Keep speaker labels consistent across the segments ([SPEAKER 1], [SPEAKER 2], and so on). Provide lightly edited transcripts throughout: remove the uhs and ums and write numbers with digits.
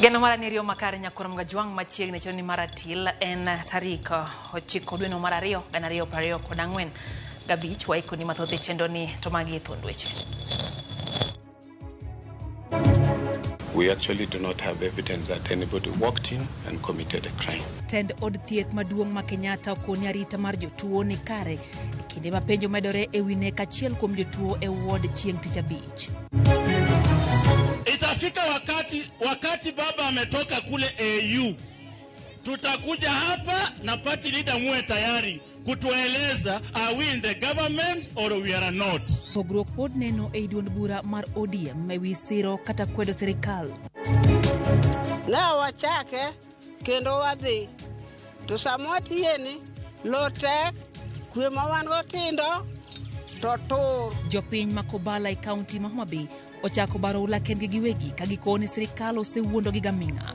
[SPEAKER 1] Geno mara ni rio makare nyakoro mga juang machiegni choni maratil en tarik 9 dwe no mar ariyo 2024 gabich waiko ni mathoth chendo ni to magi thund weche.
[SPEAKER 2] We actually do not have evidence that anybody walked in and committed a crime.
[SPEAKER 1] Tend od thieth maduong' ma Kenyatta okoni arita mar jotuo ni kare e kinde ma penjo medore e wi nek achiel kuom jotuo e ward chieng' tich abich.
[SPEAKER 3] Itafika wakati baba ametoka kule AU, tutakuja hapa na party leader muwe tayari kutueleza are we in the government or we are not.
[SPEAKER 1] Pogruok pod neno e duond bura mar ODM e wi siro kata kwedo serikal.
[SPEAKER 4] Na wachake kendo wadhi to samoti yeni lotek kwe mawango tindo totor.
[SPEAKER 1] Jopiny makobala e kaunti ma Homa Bay ochako baro ula kendgi giwegi ka gikoni serikal osewuondo gi gaming'a.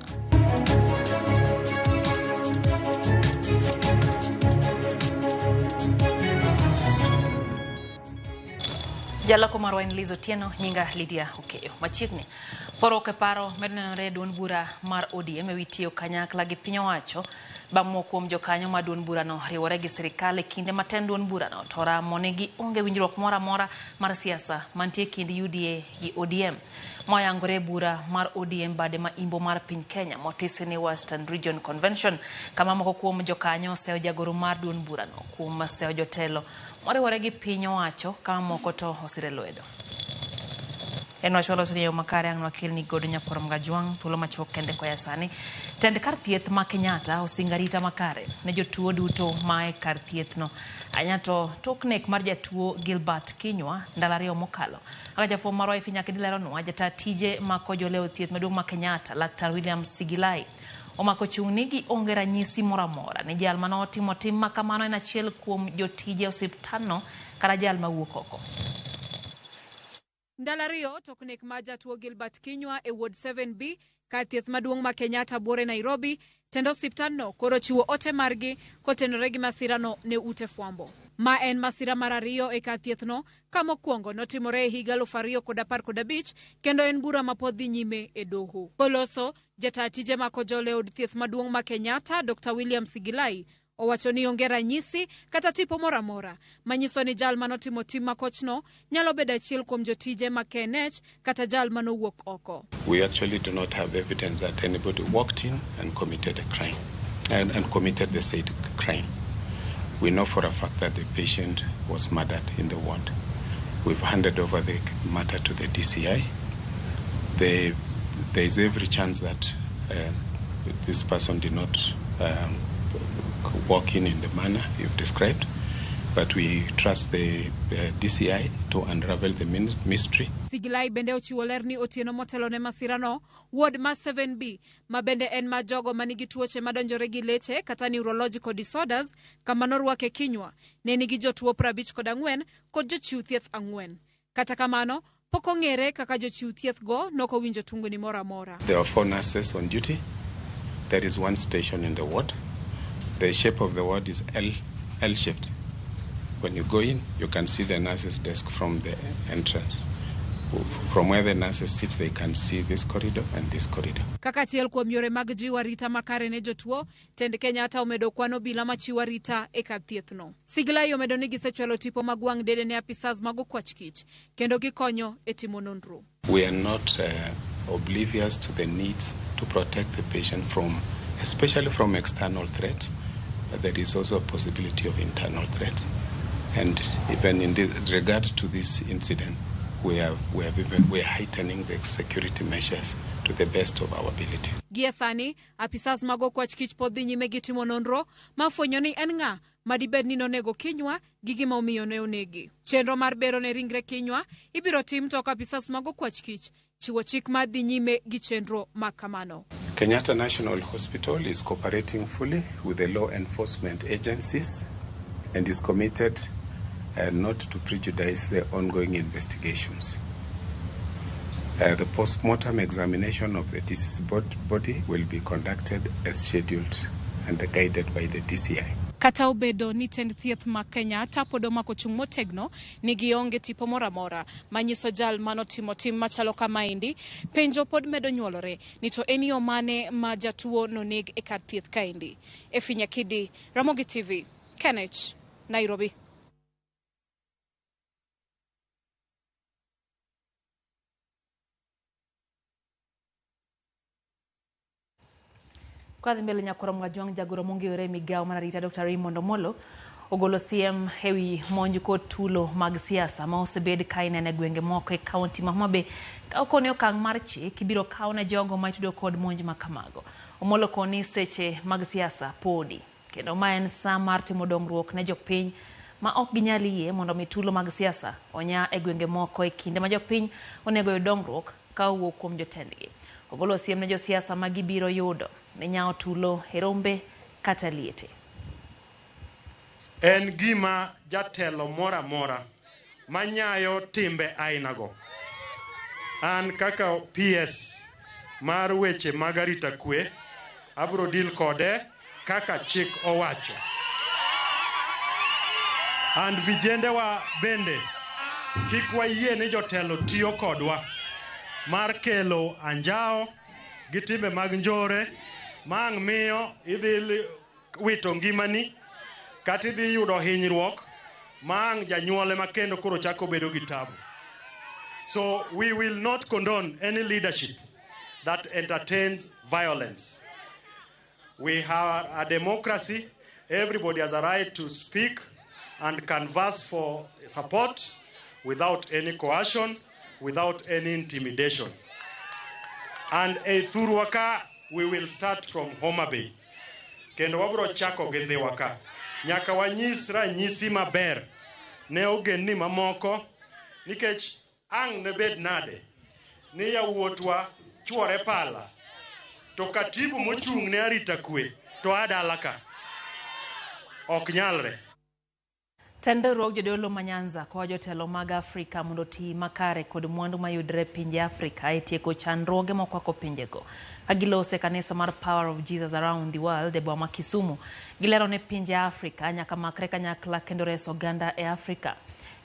[SPEAKER 1] Jalako marwa en Lizo Tieno, nyinga Lydia Okeyo. Machiegni poro ke paro medonore duond bura mar ODM e wi tiyo kanyakla gi piny owacho bang' kuom jokanyo ma duond bura no riwore gi sirikal e kinde maten duond bura no to ramo negi onge winjruok moro amora mar siasa mantie kind UDA gi ODM. Moyangore bura mar ODM bade ma imbo mar piny Kenya motisi ni Western Region Convention kama moko kuom jokanyo oseo jagoro mar duond bura no kuom seo jotelo moriwore gi piny owacho kama moko to osire lwedo. En wachwalo soniyo makare ang' wakil ni godo nyakoro mga juang thuolo machuok kende kwa yasani. Tend kar thieth ma Kenyatta osingarita makare ne jotuo duto mae kar thieth no. Anyato toknek mar jatuo Gilbert Kinywa ndalario mokalo. Aka jafo marwa ifinya kidilero no ajata tije mako joleo thieth maduong' ma Kenyatta Dr. William Sigilai. Omako chung'ni gi onge ranyisi moro amora ni jal mano timo tim makamano en achiel kuom jotije osiptandno kata jal mawuok oko.
[SPEAKER 5] Ndalario toknek ma jatuo Gilbert Kinywa e Ward 7B kar thieth maduong' ma Kenyatta bore Nairobi tendo osiptandno koro chiwo ote margi kotenore gi masirano ne ute fwambo. Ma en masira mar ariyo e kar thiethno ka mokwongo notimore e higa 2015 kendo en bura ma pod dhi nyime e doho. Koloso jata tije mako jole od thieth maduong' ma Kenyatta Dr. William Sigilai owacho ni onge ranyisi kata tipo moro amora manyiso ni jal manotimo tim makochno nyalo bedo achiel kuom jotije ma KNH kata jal manowuok oko.
[SPEAKER 2] We actually do not have evidence that anybody walked in and committed a crime and committed the said crime. We know for a fact that the patient was murdered in the ward. We've handed over the matter to the DCI. There is every chance that this person did not walk in the manner you've described, but we trust the DCI to unravel the mystery.
[SPEAKER 5] Sigilai bende ochiwo ler ni otieno motelo ne masirano ward ma 7B ma bende en ma jogo manigi tuoche madonjore gi leche kata neurological disorders kama norwake Kinywa ne nigi jotuo 54 kod jochiw thieth 4. Kata kamano pok ong'ere kaka jochiw thieth go noko winjo tungni moro amora.
[SPEAKER 2] There are 4 nurses on duty. There is 1 station in the ward. The shape of the ward is L-shaped. When you go in, you can see the nurse's desk from the entrance. From where the nurses sit, they can see this corridor and this corridor.
[SPEAKER 5] Kaka achiel kuom yore mag jiwo arita makare ne jotuo, tend Kenyatta omedo kwano bila machiwo arita e kar thiethno. Sigilai omedo ni gisechwalo tipo mag wang' dede ne apisas mag okwach kich, kendo gikonyo e timo nonro.
[SPEAKER 2] We are not oblivious to the needs to protect the patient from, especially from external threats. There is also a possibility of internal threats. And even in regard to this incident, we are heightening the security measures to the best of our ability.
[SPEAKER 5] Giesani, apisas mag okwach kich pod dhi nyime gi timo nonro mafwenyo ni en ng'a madibed ni nonego Kinywa gi gima omiyo ne onegi. Chenro mar bero ne ringre Kinywa ibiro tim to apisas mag okwach kich chiwo chik mar dhi nyime gi chenro makamano.
[SPEAKER 2] Kenyatta National Hospital is cooperating fully with the law enforcement agencies and is committed not to prejudice the ongoing investigations. The post-mortem examination of the deceased body will be conducted as scheduled and guided by the DCI.
[SPEAKER 5] Kata obedo ni tend thieth ma Kenyatta pod omako chung' motegno ni gionge tipo moramora manyiso jal manotimo tim machalo kamaendi, penjo pod medo nyuolore ni to en yo mane ma jatuo noneg e kar thieth kaendi. Efinya Kidi, Ramogi TV, Kenneth, Nairobi.
[SPEAKER 1] Kwa mbele nyakoro mwajong jagoro mungi ore migao manarita Dr. Raymond Omolo ogolo CM hewi monju kod tulo mag siasa ma osebed kainene gwenge moko e kaunti ma Homa Bay ka okone okang' mar chik ibiro kaw ne jogo ma itudo kod monj ma kamago. Omolo koni seche mag siasa podi kendo ma en sa mar timo dongruok ne jopiny ma ok ginyal yie mondo mitulo mag siasa onya e gwenge moko e kinde ma jopiny onego yud dongruok ka owuok kuom jotendgi. Ogolo siem ne josiasa ma gibiro yudo ne nyao tulo e rombe kata liete.
[SPEAKER 6] En gima jatelo mora mora manyayo timbe ainago. An kaka PS mar weche mag arita kwe abro dil kode kaka chik owacho. And vijendewa bende kik wayie ni jotelo tiyo kodwa mar kelo anjao gi timbe mag njore mang' miyo idhi wito ngimani kata idhi yudo hinyruok mang' janyuole makendo koro chako bedo gi tabu. So we will not condone any leadership that entertains violence. We have a democracy. Everybody has a right to speak and canvass for support without any coercion, without any intimidation. And a Thuruaka, we will start from Homa Bay. Kendo wabro chako gi Dhiwaka. Nyaka wanyis ranyisi maber ne ogendni mamoko nikech ang' ne bed nade ni yawuotwa chuore pala to katibu mochung' ne arita kwe to adalaka ok nyalre.
[SPEAKER 1] Tendo rog jodolo manyanza kwa jotelo mag Afrika mondo ti makare kod mwandu mayudre pinje Afrika e tieko chandruoge mokwako pinjego. Agilose kanisa mar Power of Jesus Around the World e boma Kisumu gilero ne pinje Afrika nyaka makre kanyakla kendo reso oganda e Afrika.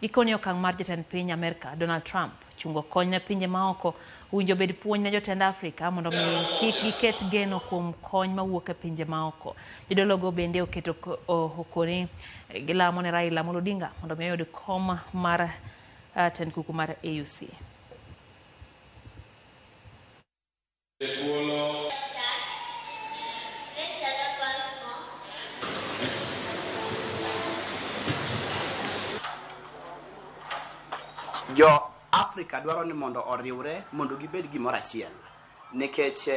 [SPEAKER 1] Gikoni okang' mar jatend piny Amerika Donald Trump chungo kony ne pinje maoko winjo bed puonj ne jotend Afrika mondo kik giket geno kuom kony mawuok e pinje maoko. Jodologo bende oketo okoni gilamo ne Raila Amolo Odinga mondo oyud kom mar tend kuku mar AUC.
[SPEAKER 7] Jo Afrika dwaro ni mondo oriwre mondo gibed gimoro achiel nikech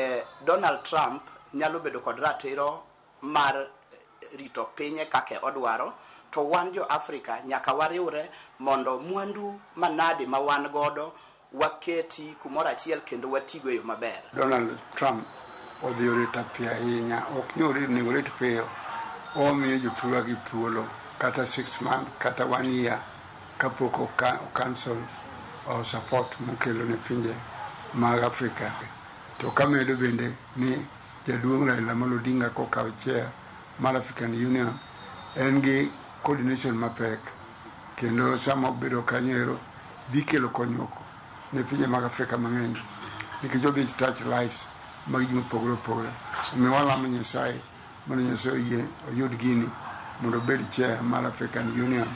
[SPEAKER 7] Donald Trump nyalo bedo kod ratiro mar rito pinye kake odwaro to wan jo Afrika nyaka wariwre mondo mwandu manade ma wan godo waketi kumoro achiel kendo watigo yo maber.
[SPEAKER 8] Donald Trump odhi orita pia ahinya ok nyori ni orit piyo omiyo jotuwa gi thuolo kata 6 months kata 1 year kapok o cancel o support mokelo ne pinje mag Afrika. To kamedo bende ni jaduong' Raila Amolo Odinga kokawo chair mar African Union en gi coordination mapek kendo sama obedo kanyo dhi kelo konyruok ne pinje mag Afrika mang'eny nikech odhi touch lives mag ji mopogore opogore. Omiyo walamo Nyasaye mondo Nyasaye oyud gini mondo obed chair mar African Union.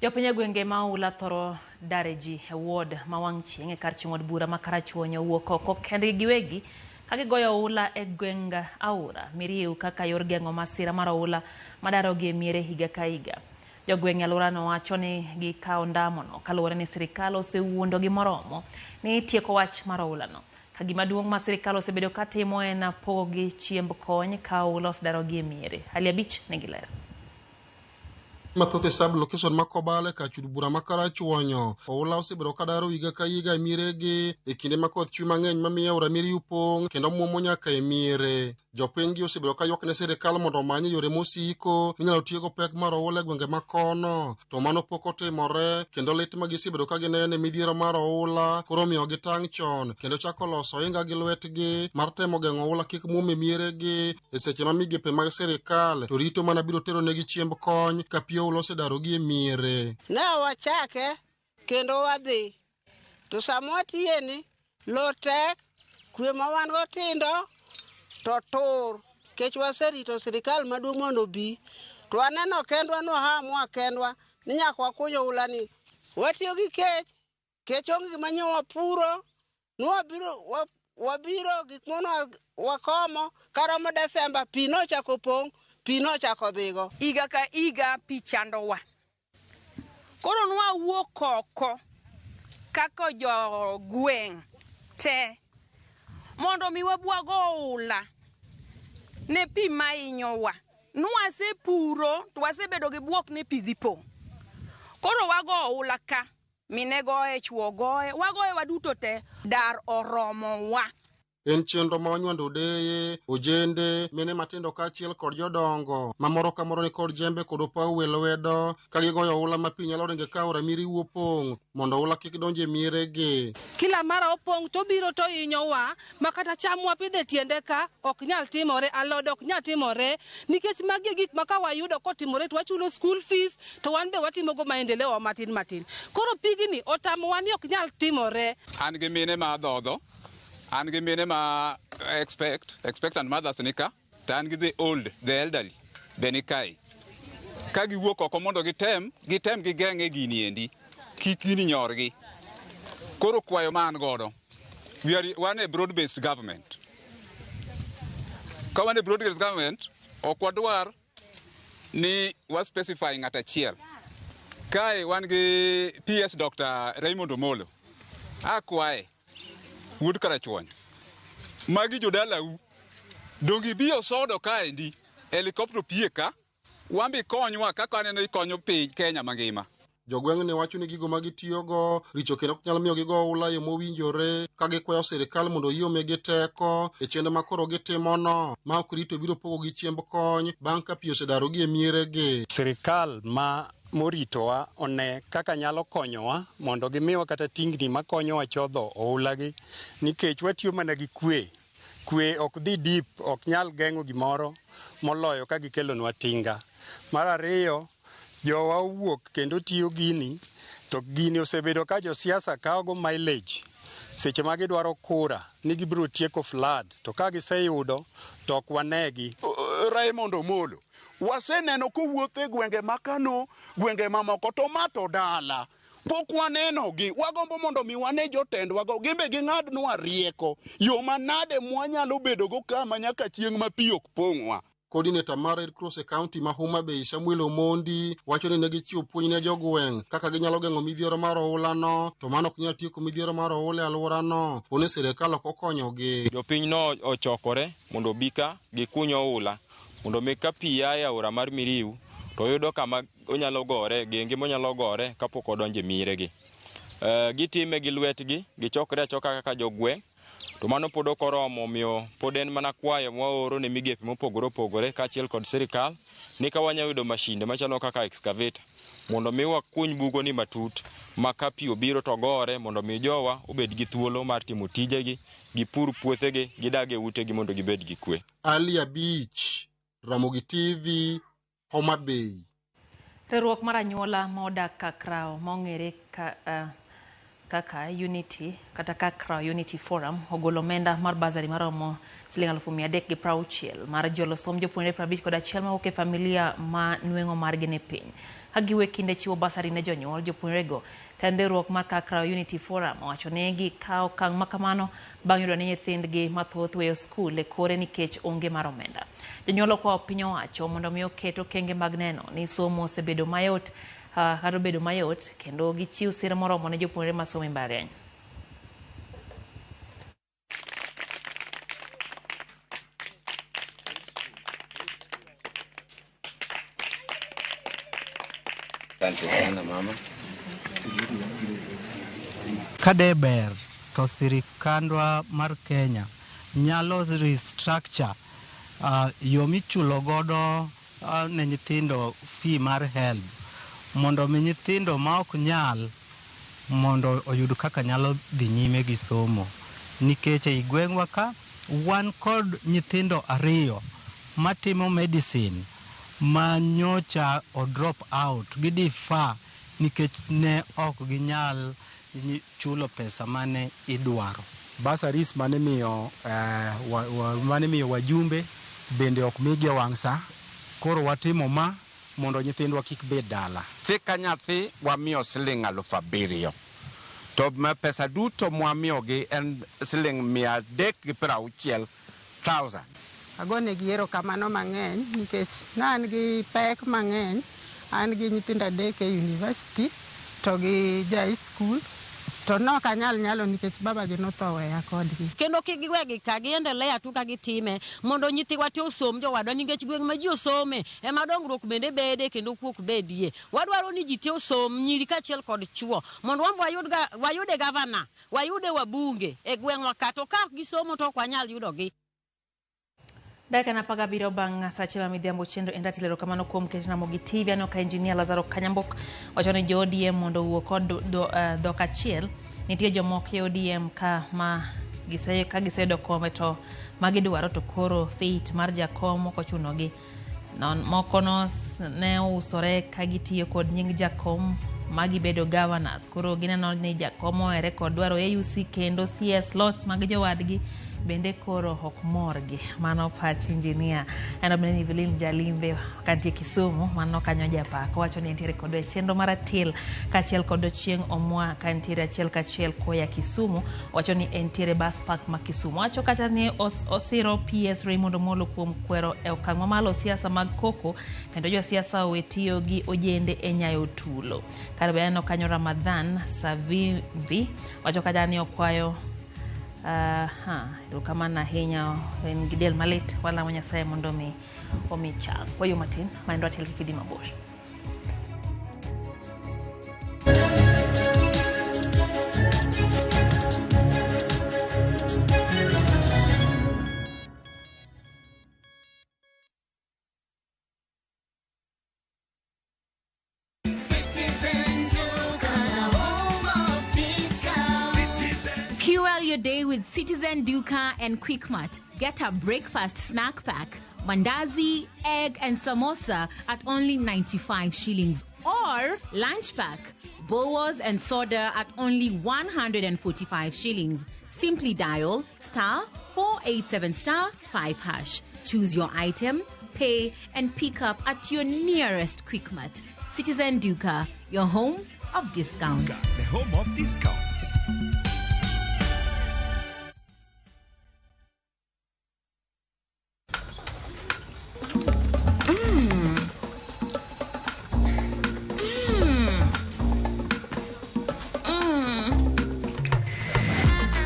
[SPEAKER 1] Jopiny gwenge ma ula thoro dareji e ward ma wang' chieng' e kar chung'od bura ma Karachuonyo wuok oko kendgi giwegi ka gigoyo ula e gwenga Aura Miriu kaka yor geng'o masira mar ula madarogi e miere higa ka higa. Jogweng' alworano wacho ni gikawo ndamono kaluwore ni sirikal osewuondogi moromo ni tieko wach mar ulano. Ka gima duong' ma sirikal osebedo katimo en pogogi chiemb kony ka ula osedarogi e miere. Hali abich ne giler.
[SPEAKER 9] mathoth sub location makobale ka chud bura makara chuonyo oula osebedo kadaro higa ka higa miregi e kinde makoth chwe mang'eny mamiyo aora miri upong' kendo muomo nyaka e miere. Jopiny osebedo ka ywak ne sirikal mondo omany yore mosiko minyalo tiyogo pek mar oula e gwenge makono, to mano pok otimore kendo lit ma gisebedo ka gineno e midhiero mar oula koro miyo gitang' chon kendo chako loso ohinga gi lwetgi mar temo geng'o oula kik muom e mieregi e seche ma migepe mag sirikal to rito mana biro tero negi chiemb kony ka pi oula osedarogi e miere.
[SPEAKER 4] Ne wachake kendo wadhi to samwatiyeni lo tek kwe ma wan go tindo to tur kech waserito sirikal maduong' mondo bi to aneno kendwa no hamwa kendwa ni nyaka wakunyo oula ni watiyo gi kech onge gima nyo wapuro wabiro gik mono wakomo karomo Desemba pi nochako pong' pi nochako dhigo.
[SPEAKER 10] Iga ka iga pi chandowa. Koro nwawuok oko kako jo gweng' te mondo mi wabwago oula ne pi ma inyowa. Nwasepuro to wasebedo gi bwok ne pi dhi pong'. Koro wago oula ka mine goye chuo goye wagoye waduto te dar oromo wa.
[SPEAKER 9] En chenro ma onywando deye, ojende, mene matindo kaachiel kod jodongo, ma moro ka moro ni kod jembe kod opaw e lwedo, ka gigoyo oula ma pi nyalo ringe ka aora miri opong' mondo oula kik donj e mieregi.
[SPEAKER 11] Kila mara opong' to biro to hinyowa, ma kata cham wapidho e tiende ka ok nyal timore, alode ok nyal timore, nikech magi gik ma ka wayudo kotimore to wachulo school fees to wan be watimogo maendeleo matin matin. Koro pigni otamowa ni ok nyal timore.
[SPEAKER 12] An gi mine ma dhodho. An gi mine ma expectant mothers nika, to an gi the elderly, benikai. Ka giwuok oko mondo gitem gigeng'e gini endi, kik gini nyorgi. Koro kwayo ma an godo, wan a broad-based government. Ka wan a broad-based government, ok wadwar ni specify ng'at achiel. Kae wan gi PS Dr. Raymond Omolo, akwaye wuod karachuony magi jodalau dongi biyo sodo kaendi helikopter pie ka wambi konywa kaka aneno ikonyo piny Kenya mangima.
[SPEAKER 9] Jogweng' ne wacho ni gigo ma gitiyogo richo kendo ok nyal miyo gigo oula yo mowinjore ka gikwayo sirikal mondo yiomegi teko e chenro ma koro gitimono ma ok rito biro pogo gi chiemb kony bang' ka pi osedarogi e mieregi.
[SPEAKER 13] Sirikal moritowa one kaka nyalo konyowa mondo gimiwa kata tingni makonyowa chodho oulagi, nikech watiyo mana gi kwe ok dhi dip, ok nyal geng'o gimoro moloyo ka gikelonwa tinga. Mar ariyo, jowa owuok kendo tiyo gini, to gini osebedo ka josiasa kawogo mileage seche ma gidwaro kura ni gibiro tieko flood, to ka giseyudo to ok wanegi.
[SPEAKER 3] Raymond Omolo waseneno kowuotho e gwenge makano, gwenge mamoko to mato dala. Pok wanenogi, wagombo mondo mi wane jotendwago, gimbe ging'adnwa rieko, yo manade mwanyalo bedogo kama nyaka chieng' ma pi ok pong'wa.
[SPEAKER 9] Coordinator mar Red Cross e kaunti ma Homa Bay, Samuel Omondi, wacho ni ne gichiwo puonj ne jogweng' kaka ginyalo geng'o midhiero mar oulano, to mano ok nyal tieko midhiero mar oula e alworano, poni sirikal ok okonyogi.
[SPEAKER 14] Jopiny no ochokore mondo bika gikuny oula mondo mi ka pi ae aora mar Miriu to yudo kama onyalo gore, genge monyalo gore kapok odonje miregi. Gitime gi lwetgi, gichokre achoka kaka jogweng', to mano pod ok oromo, omiyo pod en mana kwayo mwaoro ne migepe mopogore opogore kaachiel kod sirikal ni ka wanyalo yudo mashinde machalo kaka excavator mondo mi wakuny bugoni matut ma ka pi obiro to gore, mondo mi jowa obed gi thuolo mar timo tijegi, gipur puothegi, gidag e utegi mondo gibed gi kwe.
[SPEAKER 9] Alia Beach, Ramogi TV, Homa Bay.
[SPEAKER 1] Riwruok mar anyuola ma odak Kakrao mong'ere kaka Unity kata Kakrao Unity Forum ogolo omenda mar basari maromo Sh360,000 mar jolosom jopuonjre 51 mawuok e familia ma nweng'o margi ni piny. Hagiwe kinde chiwo basari ne jonyuol jopuonjrego. Tanderuok mar Kakrao Unity Forum owacho ni gikawo okang' makamano bang' yudo ni nyithindgi mathoth weyo skul e kore nikech onge mar omenda. Jonyuol okwayo piny owacho mondo mi oket okenge mag neno ni somo osebedo mayot kata bedo mayot kendo gichiw sir moromo ne jopuonjre masomo e mbalariany.
[SPEAKER 15] Asante sana mama.
[SPEAKER 16] Kadeber to sirikandwa mar Kenya nyalo restructure yo michulo godo ne nyithindo fee mar HELB mondo mi nyithindo ma ok nyal mondo oyud kaka nyalo dhi nyime gi somo, nikech e gweng'wa ka wan kod nyithindo ariyo matimo medicine ma nyocha o drop out gidifa nikech ne ok ginyal chulo pesa mane idwaro.
[SPEAKER 17] Basaris mane miyo wajumbe bende ok migi wang'sa, koro watimo ma mondo nyithindwa kik bed dala.
[SPEAKER 3] Ka nyathi wamiyo siling 7,000 to pesa duto mwamiyogi en siling 360,000.
[SPEAKER 4] Agonegi erokamano mang'eny nikech an gi pek mang'eny. An gi nyithindo 3 e university to gi high school to nok anyal nyalo nikech babagi notho weya kodgi.
[SPEAKER 18] Kendo kik giwegi ka giendelea tu ka gitime mondo nyithiwa te osom jowadwa, nikech gweng' ma ji osome ema dongruok bende bede kendo kuok bedie. Wadwaro ni ji te osom, nyiri kaachiel kod chuo, mondo wayude gavana, wayude wabunge e gweng'wa ka, to ka ok gisomo to ok wanyal yudogi.
[SPEAKER 1] Dakika na paga biro bang' saa achiel midhiambo chendo endati lero kamano kuom keto Ramogi TV ano ka engineer Lazaro Kanyambok wacho ni jo ODM mondo wuo kod dhok achiel. Nitie jomoko e ODM ka giseyudo kombe to magidwaro to koro fate mar jakom ok ochunogi. Moko ne usore ka gitiyo kod nying jakom magibedo governors, koro gineno ni jakom ohere kod dwaro AUC kendo CS lots mag jowadgi bende koro ok morgi. Mano pach engineer Anabeni Evelyn Jalimbe kantie Kisumu, mano kanyo japako wacho ni entiere kod chenro maratil kaachiel kod Chieng' Omwa kantiere achiel kachiel koya Kisumu, wacho ni entiere bus park ma Kisumu. Wacho kata ni osiro PS Raymond Omolo kuom kwero e okang' mamalo siasa mag koko kendo jo siasa owetiyo gi ojende e nyayo tulo. Karabeno kanyo Ramadhan Savimbi wacho kata ni okwayo kamana hinya en gidel malit wala mwenye saye mondo mi omicha kwa hiyo matin maendo atel kidima bosh.
[SPEAKER 19] Your day with Citizen Duka and Quickmart. Get a breakfast snack pack, mandazi, egg and samosa at only 95 shillings, or lunch pack, bowls and soda at only 145 shillings. Simply dial *487*5#. Choose your item, pay and pick up at your nearest Quickmart. Citizen Duka, your home of discounts.
[SPEAKER 20] The home of discounts.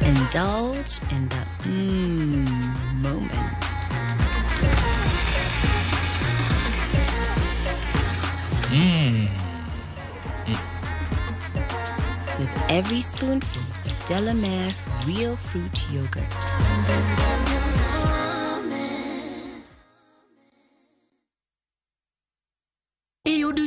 [SPEAKER 21] Indulge in the moment. With every spoonful of Delamere real fruit yogurt.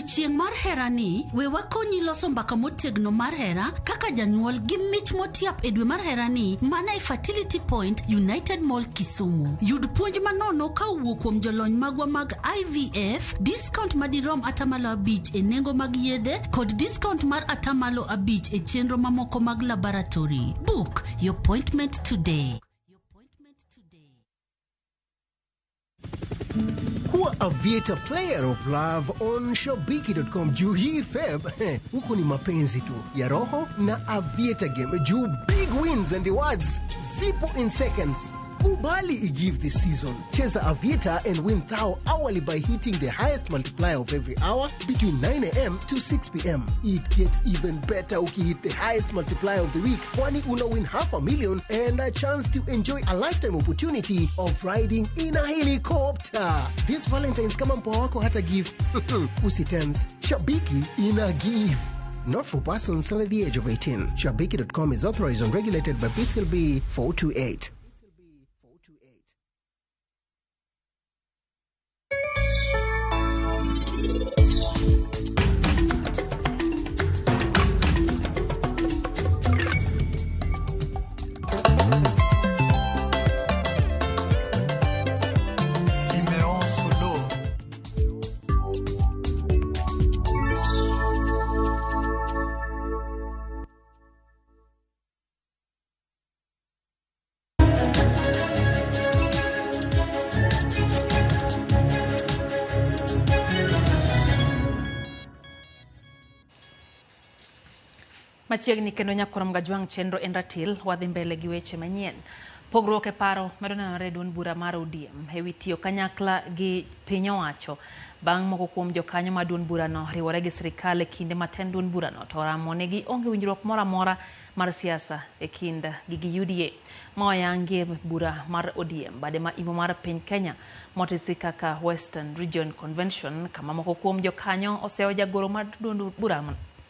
[SPEAKER 22] Chieng' mar hera ni, we wakonyi loso mbaka motegno mar hera kaka janyuol gi mich motiap e dwe mar hera ni mana e Fertility Point United Mall Kisumu. Yud puonj manono ka wuok kuom jolony magwa mag IVF, discount madirom 5% e nengo mag yedhe kod discount mar 5% e chenro mamoko mag laboratory. Book your appointment today.
[SPEAKER 23] Kuwa Aviator Player of Love on Shobiki.com. Juu hii Feb, huku ni mapenzi tu ya roho na Aviator Game. Juu big wins and rewards zipo in seconds. Kubali i-give this season. Cheza Aviator and win thou hourly by hitting the highest multiplier of every hour between 9 a.m. to 6 p.m. It gets even better if you hit the highest multiplier of the week, kwani una win $500,000 and a chance to enjoy a lifetime opportunity of riding in a helicopter. This Valentine's kama mpoa wako hata give. Usitense. Shabiki ina give. Not for persons under the age of 18. Shabiki.com is authorized and regulated by BCLB 428.
[SPEAKER 1] Machiegni kendo nyakorom gajwang' chenro en ratil wadhi mbele gi weche manyien. Pogruok e paro medo nenore duond bura mar ODM ewi tiyo kanyakla gi piny owacho bang' moko kuom jokanyo ma duond burano riwore gi sirikal e kinde maten duond burano to ramonegi onge winjruok moro amora mar siasa e kind gi UDA ma oyangie bura mar ODM bade ma imo mar piny Kenya motisi kaka Western Region Convention kama moko kuom jokanyo oseo jagoro mar duond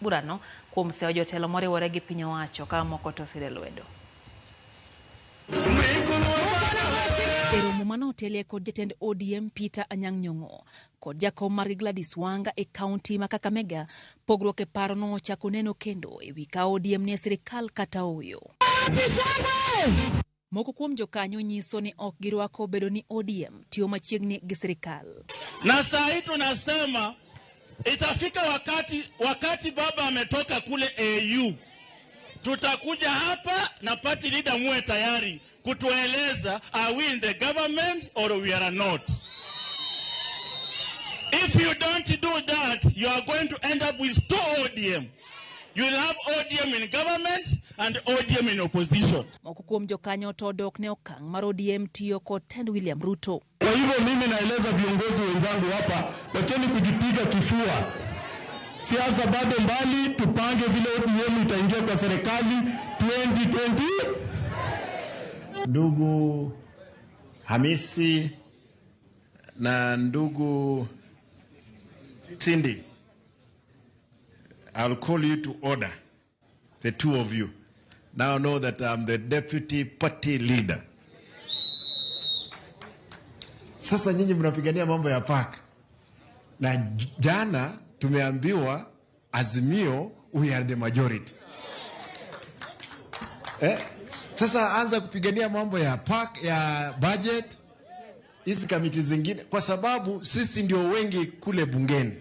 [SPEAKER 1] burano kuom seo jotelo moriwore gi piny owacho ka moko to sire lwedo. Eromo mano otelie kod jatend ODM Peter Anyang' Nyong'o kod jakom mar Gladys Wanga e kaunti ma Kakamega pogruok e paro no ochako neno kendo ewi ka ODM ne sirikal kata oyo. Moko kuom jokanyo nyiso ni ok girwako bedo ni ODM tiyo machiegni gi sirikal.
[SPEAKER 2] Na saa hii tunasema itafika wakati baba ametoka kule AU, tutakuja hapa na party leader muwe tayari kutueleza are we in the government or we are not. If you don't do that, you are going to end up with two ODM. You will have ODM in government and ODM in opposition.
[SPEAKER 1] Moko kuom jokanyo to dok ne okang' mar ODM tiyo kod tend William Ruto.
[SPEAKER 15] Kwa hivyo mimi naeleza viongozi wenzangu hapa, wacheni kujipiga kifua. Siasa bado mbali, tupange vile ODM itaingia kwa serikali 2020.
[SPEAKER 20] Ndugu Hamisi na ndugu Cindy, I'll call you to order, the two of you. Now know that I'm the deputy party leader. Sasa nyinyi mnapigania mambo ya park. Na jana tumeambiwa Azimio we are the majority. Sasa anza kupigania mambo ya park, ya budget, hizi kamiti zingine kwa sababu sisi ndio wengi kule bungeni.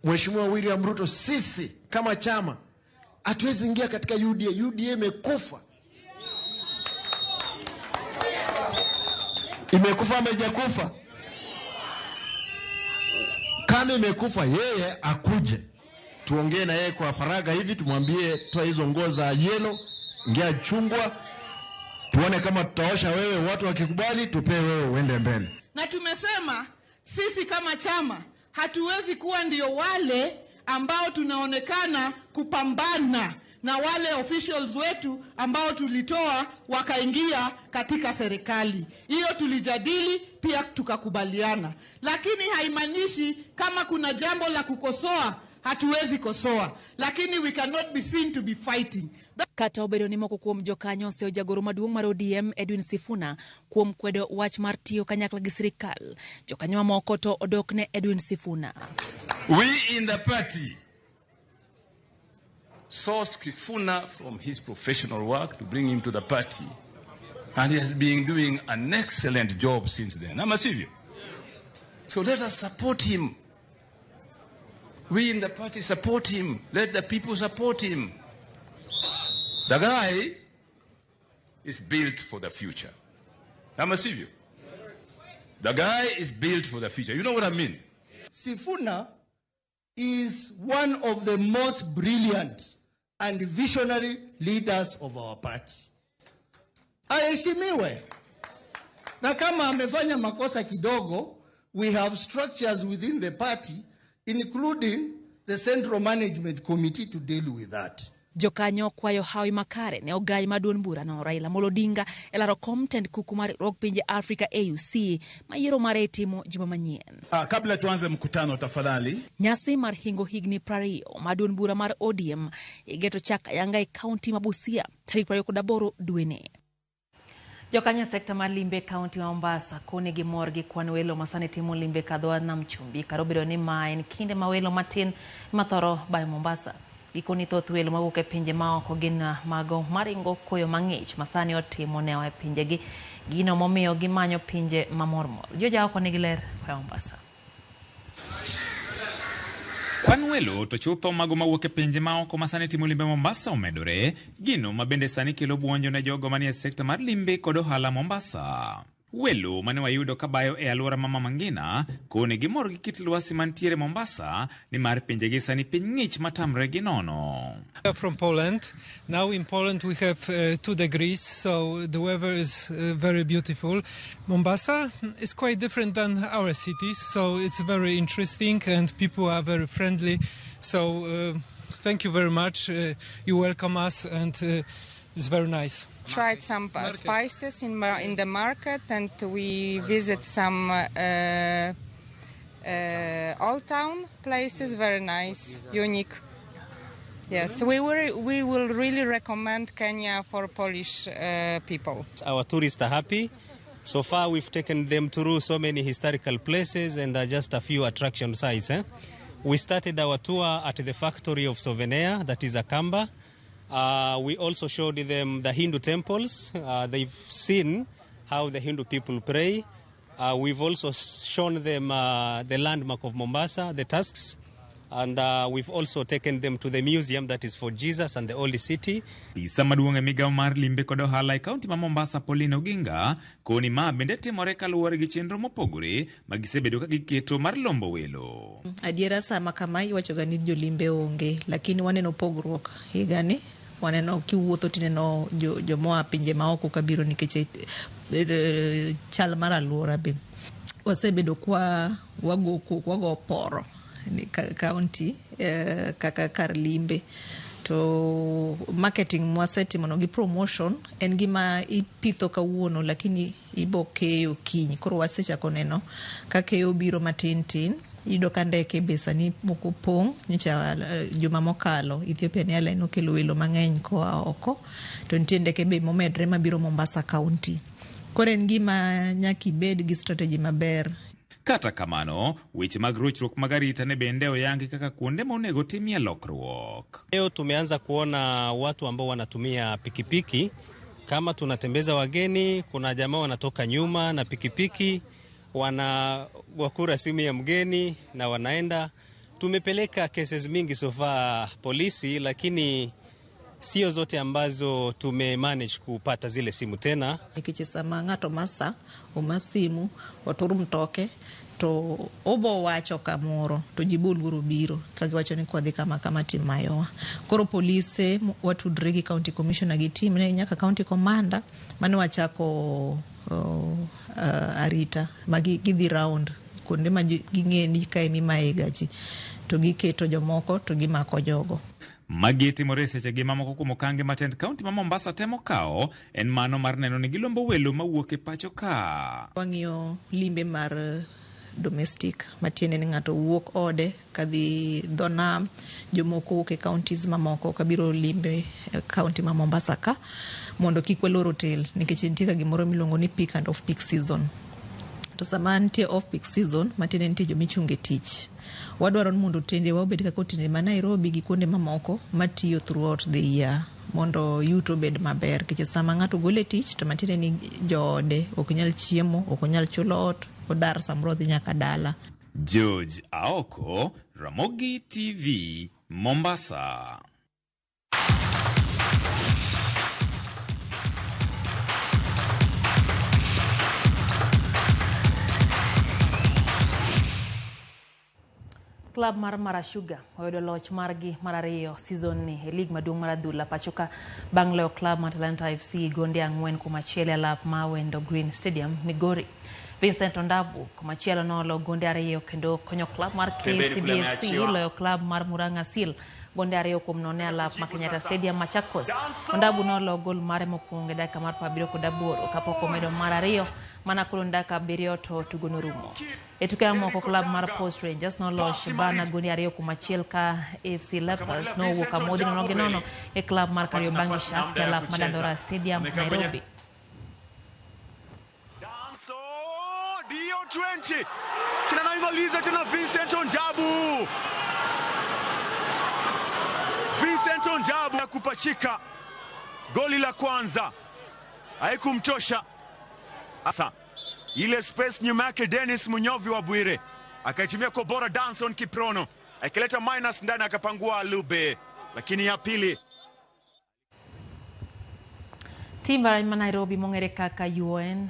[SPEAKER 20] Mheshimiwa William Ruto, sisi kama chama hatuwezi ingia katika UDA. UDA imekufa. Imekufa ama haijakufa? Kama imekufa, yeye akuje tuongee na yeye kwa faraga hivi, tumwambie toa hizo nguo za yellow, ingia chungwa, tuone kama tutaosha wewe, watu wakikubali tupee wewe uende mbele.
[SPEAKER 24] Na tumesema sisi kama chama hatuwezi kuwa ndio wale ambao tunaonekana kupambana na wale officials wetu ambao tulitoa wakaingia katika serikali. Hiyo tulijadili pia tukakubaliana. Lakini haimaanishi kama kuna jambo la kukosoa hatuwezi kosoa. Lakini we cannot be seen to be fighting.
[SPEAKER 1] Kata obedo ni moko kuom jokanyo oseo jagoro maduong' mar ODM Edwin Sifuna kuom kwedo wach mar tiyo kanyakla gi sirikal. Jokanyo mamoko to odok ne Edwin Sifuna.
[SPEAKER 25] We in the party sourced Sifuna from his professional work to bring him to the party, and he has been doing an excellent job since then. I'm serious. So let us support him. We in the party support him. Let the people support him. The guy is built for the future. I'm serious. The guy is built for the future. You know what I mean?
[SPEAKER 26] Sifuna is one of the most brilliant and visionary leaders of our party. Aheshimiwe. Na kama amefanya makosa kidogo, we have structures within the party, including the Central Management Committee, to deal with that.
[SPEAKER 1] Jokanyo kwayo hawi makare ne ogai maduon bura no Raila Amolo Odinga elaro content kuku mar rok pinje Africa AUC mayiero mare timo juma manyien.
[SPEAKER 5] Kabla tuanze mkutano tafadhali.
[SPEAKER 1] Nyasi mar hingo higni 20 maduon bura mar ODM igeto chaka yanga e county mabusia tarik 28 dwene. Jokanyo sekta mar limbe county ma Mombasa kone gi mor gi kwan welo masani timo limbe kadho nam chumbi karobedo ni ma en kinde ma welo matin mathoro ba Mombasa. Ikoni thoth welo mawuok e pinje maoko gin mago maringo koyo mang'ich masani otimo ne e pinje gi gino momiyo gimanyo pinje mamormor. Joja oko nigi ler kwa Mombasa.
[SPEAKER 6] Kwan welo to chutho mago mawuok e pinje maoko masani timo limbe Mombasa omedore gino mabende sani kelo buonjo ne jogo manie sekta mar limbe kod ohala Mombasa. Welo mane wayudo kabayo e alwora ma Mama Ngina kone gi mor gi kit lwasi mantiere Mombasa ni mar pinje gi sani piny ng'ich matamre gi nono.
[SPEAKER 7] From Poland. Now in Poland we have 2 degrees, so the weather is very beautiful. Mombasa is quite different than our cities, so it's very interesting and people are very friendly. So thank you very much. You welcome us and it's very nice.
[SPEAKER 8] Tried some spices in the market, and we visit some old town places. Very nice, unique. Yes, we will really recommend Kenya for Polish people.
[SPEAKER 10] Our tourists are happy. So far, we've taken them through so many historical places and just a few attraction sites. We started our tour at the factory of souvenir, that is Akamba. We also showed them the Hindu temples. They've seen how the Hindu people pray. We've also shown them the landmark of Mombasa, the Tusks. And we've also taken them to the museum that is for Jesus and the old city.
[SPEAKER 6] Pisa maduong' e migao mar limbe kod ohala e kaunti ma Mombasa Pauline Oginga koni ma bende timore kaluwore gi chenro mopogore magisebedo ka giketo mar lombo welo.
[SPEAKER 11] Adiera sama kama iwachoga ni jolimbe onge, lakini waneno pogruok higani. Waneno kiwuotho tineno jomoa pinje maoko kabiro nikech chal mar alwora be. Wasebedo kwa wago poro ni county kaka kar limbe to marketing mwasetimo no gi promotion en gima ipitho kawuono lakini ibo keyo kiny. Koro wasechako neno ka keyo biro matin tin ido kandeke besa ni moko pong nyocha juma mokalo Ethiopian Airlines okelo welo mang'eny koa oko to ntiende ke be momedre mabiro Mombasa County. Koro en gima nyaki bed gi strategy maber.
[SPEAKER 6] Kata kamano, weche mag rochruok mag arita ne bende oyangi kaka kuonde monego timie lokruok.
[SPEAKER 10] Leo tumeanza kuona watu ambao wanatumia pikipiki. Kama tunatembeza wageni, kuna jamaa wanatoka nyuma na pikipiki, wakura simu ya mgeni na wanaenda. Tumepeleka cases mingi so far polisi, lakini sio zote ambazo tumemanage kupata zile simu tena.
[SPEAKER 11] Nikichisama ng'ato masa umasimu waturu mtoke to obo wacho kamoro to jibuluru biro kagiwacho ni kodhi kama tim mayowa. Koro polise watudre gi county commissioner gi team ne nyaka county commander mane wachako arita magi gidhi round kuonde ma ging'eni ka emimaye gachi to giketo jomoko to gimako jogo.
[SPEAKER 6] Magi timore seche gi mamoko kuom okange matend kaunti ma Mombasa temo kao en mano mar neno ni gilombo welo mawuok e pacho ka.
[SPEAKER 11] Wang'iyo limbe mar domestic matiende ni ng'ato wuok ode kadhi dho nam, jomoko wuok e counties mamoko kabiro limbe county ma Mombasa ka mondo kik walor hotel nikech nitie gimoro miluongo ni peak and off peak season. To sama nitie off peak season matiende nitie jomichunge tich. Wadwaro mondo tende wabed kaka tende ma Nairobi gi kuonde mamoko matiyo throughout the year mondo yuto bed maber. Kech sama ng'ato gole tich to matiende ni joode ok nyal chiemo, ok nyal chulo ot, odar samro dhi nyaka dala.
[SPEAKER 6] George Aoko, Ramogi TV, Mombasa.
[SPEAKER 1] Club mar Marashuga oyudo loch margi mar ariyo season ni e lig maduong' mar adhula pachoka bang' loyo club mar Atlanta FC gonde 4-1 e lap ma Wendo Green Stadium, Migori. Vincent Ondabu komachielo nolo gonde 2 kendo konyo club mar KCBFC loyo club mar Murang'a Seal gonde 2-0 e lap ma Kenyatta Stadium, Machakos. Ondabu nolo gol mare mokwongo e dakika mar 78 kapok omedo mar ariyo mana kuno dakika 7 to tugo norumo. E tuke moko club mar Post Rangers nolo Shabana gonde 2-1 ka AFC Leopards nowuok amodhi 0-0 e club mar Kariobangi Sharks e lap ma Dandora Stadium, Nairobi.
[SPEAKER 9] Dio 20 kinanaimaliza tena Vincent Ondabu. Vincent Ondabu na kupachika goli la kwanza haikumtosha. Asa ile space nyuma yake Dennis Munyovi wa Bwire akaitumia kwa bora Danson Kiprono akileta minus ndani akapangua Lube, lakini ya pili
[SPEAKER 1] Team mar Nairobi mong'ere kaka UN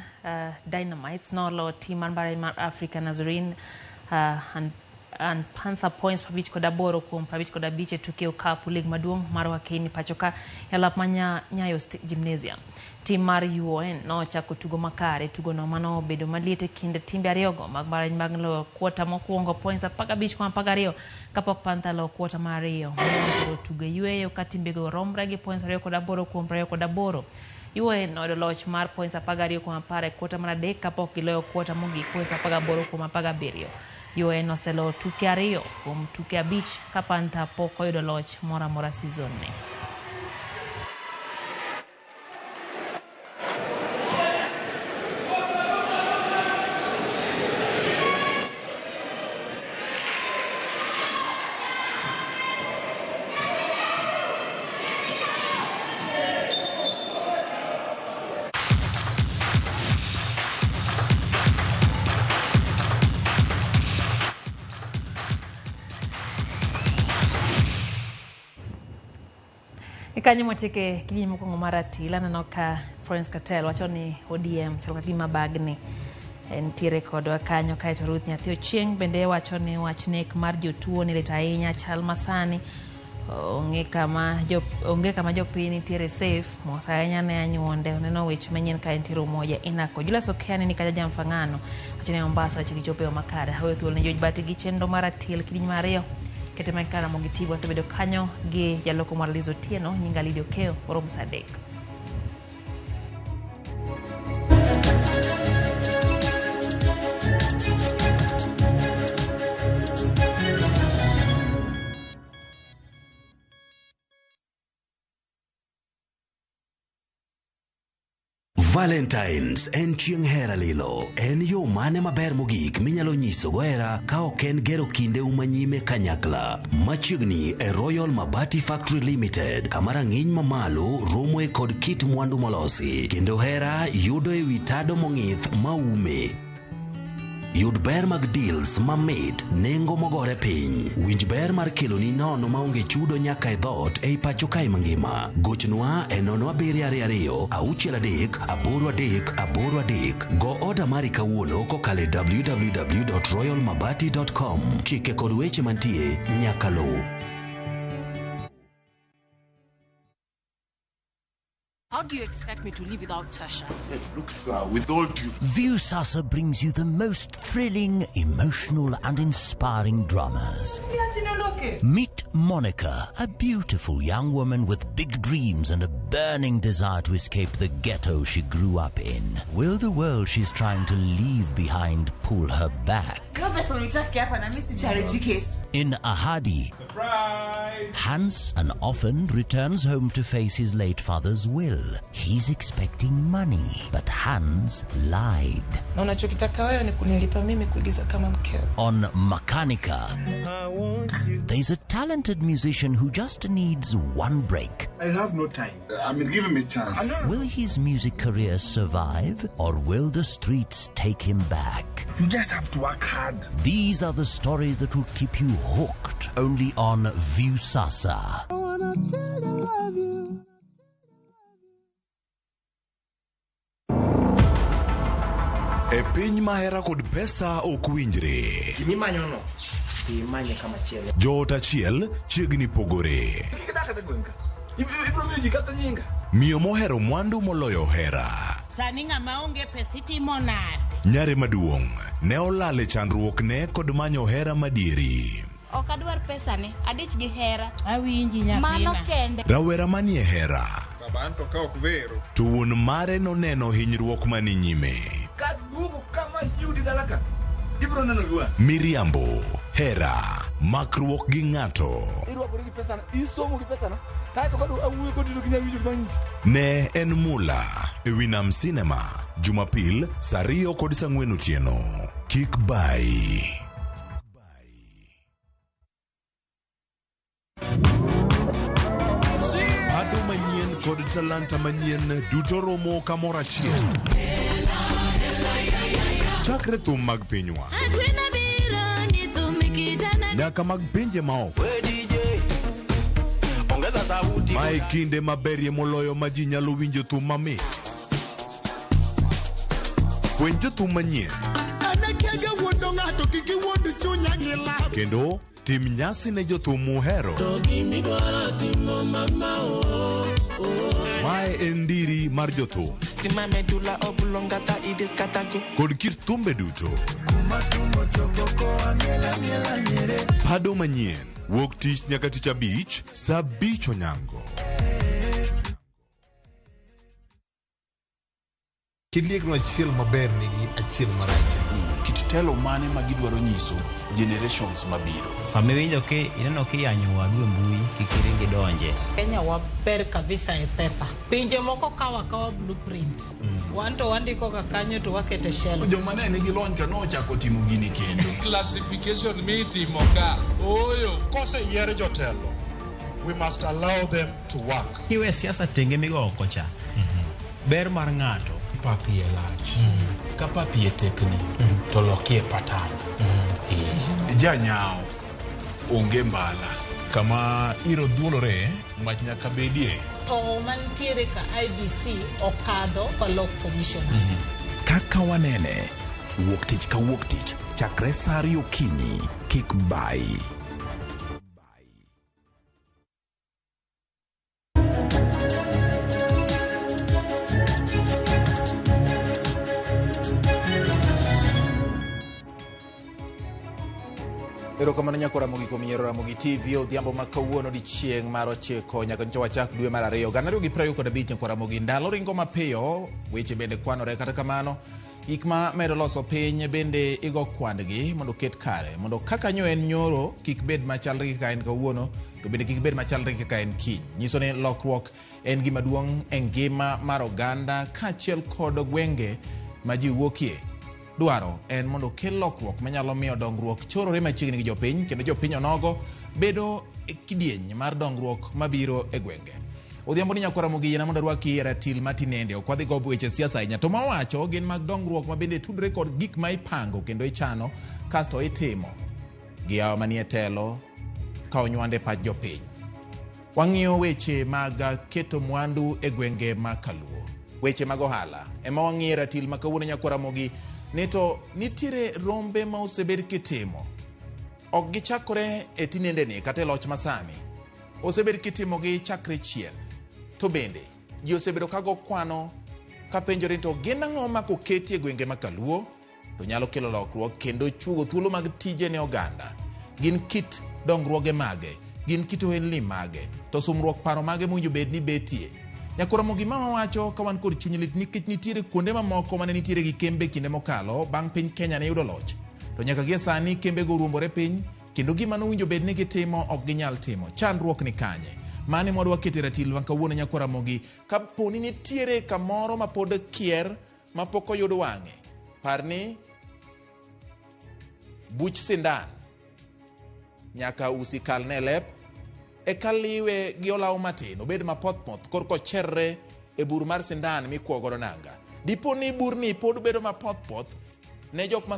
[SPEAKER 1] Dynamites nolo team mar Africa Nazarene and Panther points 5-8 kuom 5-5 e tuke okapu lig maduong' mar Wakeni pachoka e lap ma Nyayo Gymnasium. Team mar UN nochako tugo makare, tugo no mano bedo maliet e kind timbe ariyogo mag loyo kwota mokwongo points 15-12 kapok Panther loyo kwota mar ariyo mondo tugo yueyo ka timbego romre gi points 28 kuom 28. UN oyudo loch mar points 12-10 e kwota mar adek kapok giloyo kwota mogik points 18-17. UN oselo tuke 2 kuom tuke 5 ka Panther pok oyudo loch moro amora season ni. Kanyo motike kidinyi mokwongo mar Atila neno ka Florence Cartel wacho ni ODM chalo gima bagni nitiere kodwa kanyo kaeto Ruth Nyathi Ochieng bende wacho ni wach nek mar jotuo ni lit ahinya chal masani onge kama jopiny nitiere safe mos ahinya ne anyuonde. Oneno weche manyien ka nitiere Umoja Inako Julius Okeani ni kaja jamfangano wacho ni Mombasa wacho gichope makare hawe thuol ne George Bati gi chenro mar Atila kidinyi mar ariyo kete makara Ramogi tigo asebedo kanyo gi jaloko mar Lizo Tieno nyinga Lidio Keo oromo sadek.
[SPEAKER 12] Valentines en chieng' hera lilo. En yo mane maber mogik minyalo nyiso go hera ka ok en gero kinde umanyime kanyakla. Machiegni e Royal Mabati Factory Limited kama rang'iny mamalo romoe kod kit mwandu molosi. Kendo hera yudo e wi tado mong'ith maume. Yud ber mag deals mamit, nengo mogore piny. Winj ber mar keloni nono maonge chudo nyaka e dhot ei pacho kae mangima. Gochnwa e 072-638-833. Go oda mari kawuono kokale www.royalmabati.com. Chike kod weche mantie nyaka lo.
[SPEAKER 13] How do you expect me to live without Tasha?
[SPEAKER 14] Look, sir, with all due...
[SPEAKER 16] Viusasa brings you the most thrilling, emotional and inspiring dramas. Meet Monica, a beautiful young woman with big dreams and a burning desire to escape the ghetto she grew up in. Will the world she's trying to leave behind pull her back? In Ahadi, surprise! Hans, an orphan, returns home to face his late father's will. He's expecting money, but Hans lied. On Makanika, there's a talented musician who just needs one break.
[SPEAKER 14] I have no time. Give him a chance.
[SPEAKER 16] Will his music career survive, or will the streets take him back?
[SPEAKER 14] You just have to work hard.
[SPEAKER 16] These are the stories that will keep you hooked only on Viusasa.
[SPEAKER 3] E piny mahera kod pesa ok winjre.
[SPEAKER 4] Gimimanyono imanye kama chielo.
[SPEAKER 3] Joot achiel chiegni pogore. Miyo mohero mwandu moloyo hera.
[SPEAKER 17] Sani ng'ama onge pesa itimo nade?
[SPEAKER 3] Nyare maduong' ne olale chandruokne kod manyo hera madieri.
[SPEAKER 17] Ok adwar pesa ne, adich gi hera. Awinji nyathina. Mano kende.
[SPEAKER 3] Rawera manie hera.
[SPEAKER 4] Baba to ka ok vero.
[SPEAKER 3] To wuon mare noneno hinyruok mani nyime.
[SPEAKER 4] Kaduogo kama yudi dalaka. Ibro neno gwa.
[SPEAKER 3] Miriambo, hera, makruok gi ng'ato.
[SPEAKER 4] Irwako gi pesa na, isomo gi pesa na. Kae to kadu awuyo kodi to kinya winjo manyisi.
[SPEAKER 3] Ne en mula e Winam Cinema, Jumapil, saa 2 kod saa 4 otieno. Kik bai. Pado manyien kod talanta manyien duto romo kamoro achiel. Chakre thum mag pinywa nyaka mag pinje maoko. Mae kinde maberie moloyo ma ji nyalo winjo thum mamit. Puonj jothum manyien kendo tim nyasi ne jothum muhero. Mae en ndiri mar jothum kod kit thumbe duto. Pado manyien wuok tich nyaka tich abich saa 5 onyango.
[SPEAKER 14] Kiliekno achiel maber nigi achiel marach. Kit telo mane ma gidwaro nyiso generations mabiro.
[SPEAKER 18] Sama winjo ke ineno kiyanyo wadu e mbui kikiringi donje.
[SPEAKER 17] Kenya waber kabisa e pepa. Pinje moko kawa blueprint. Wanto wandiko kakanyo to wakete shell.
[SPEAKER 14] Joma ne nigi lony kano ochako timo gini kendo.
[SPEAKER 19] Classification meeting moka. Oyo. Kose yier jotelo. We must allow them to work.
[SPEAKER 18] Kiwe siasa tenge migo okocha. Ber mar ng'ato.
[SPEAKER 19] Papi e lach. Ka papi e tekni. To loki e patan.
[SPEAKER 14] Janyao onge mbala. Kama iro dhuolore mach nyaka bedie.
[SPEAKER 17] To mantiere ka IBC okadho pa loc commissioners.
[SPEAKER 21] Kaka wanene wuok tich ka wuok tich chakre saa 2 okinyi. Kik bai.
[SPEAKER 27] Erokamano nyako Ramogi kuom yiero Ramogi TV odhiambo ma kawuono di chieng' mar 9 nyaka nyocha wachak dwe mar 2 2025 nyako Ramogi ndalo ringo mapiyo weche bende kwanore kata kamano gik ma medo loso piny bende igo kwandgi mondo ket kare mondo kaka nyo en nyoro kik bed machalre kaka en kawuono to bende kik bed machalre kaka en kiny nyiso ni lokruok en gima duong' e ngima mar oganda kaachiel kod gwenge ma ji wuokie. Dwaro en mondo kel lokruok manyalo miyo dongruok chorore machiegni gi jopiny kendo jopiny onogo bedo kidieny mar dongruok mabiro e gwenge. Odhiambo ni nyako Ramogi yena mondo rwaki ratil matinende ok wadhi go weche siasa ahinya to mawacho gin mag dongruok ma bende tudre kod gik ma ipango kendo ichano kasto itimo gi yawa manie telo ka onywande pach jopiny. Wang'iyo weche mag keto mwandu e gwenge ma kaluo. Weche mag ohala ema wang'iyo ratil ma kawuono nyako Ramogi neto nitiere rombe ma osebed kitimo ok gichakore e tinende ni kata loch masani osebed kitimo gi chakre chien to bende ji osebedo kago kwano ka penjore to gin ang'o ma koketi e gwenge makaluo to nyalo kelo lokruok kendo chugo thuolo mag tije ne oganda gin kit dongruoge mage gin kit ohelni mage to sumruok paro mage mwinjo bed ni betie. Nyako Ramogi ma wacho ka wan kod chuny lit nikech nitiere kuonde mamoko mane nitiere gi kembe kinde mokalo bang' piny Kenya ne yudo loch to nyaka gie sani kembe go ruombore piny kendo gima nowinjo bed ni gitimo ok ginyal timo chandruok ni kanye mane mwadwa kete ratil ma kawuono nyako Ramogi ka poni nitiere kamoro ma pod kier ma pok oyud wang'e parni buch sindan nyaka usi kalne lep e kaliwe gi olaw matin obed mapothpoth korko cherre e bur mar sindan mikwogo nanga dipo ni burni pod bedo mapothpoth ne jok ma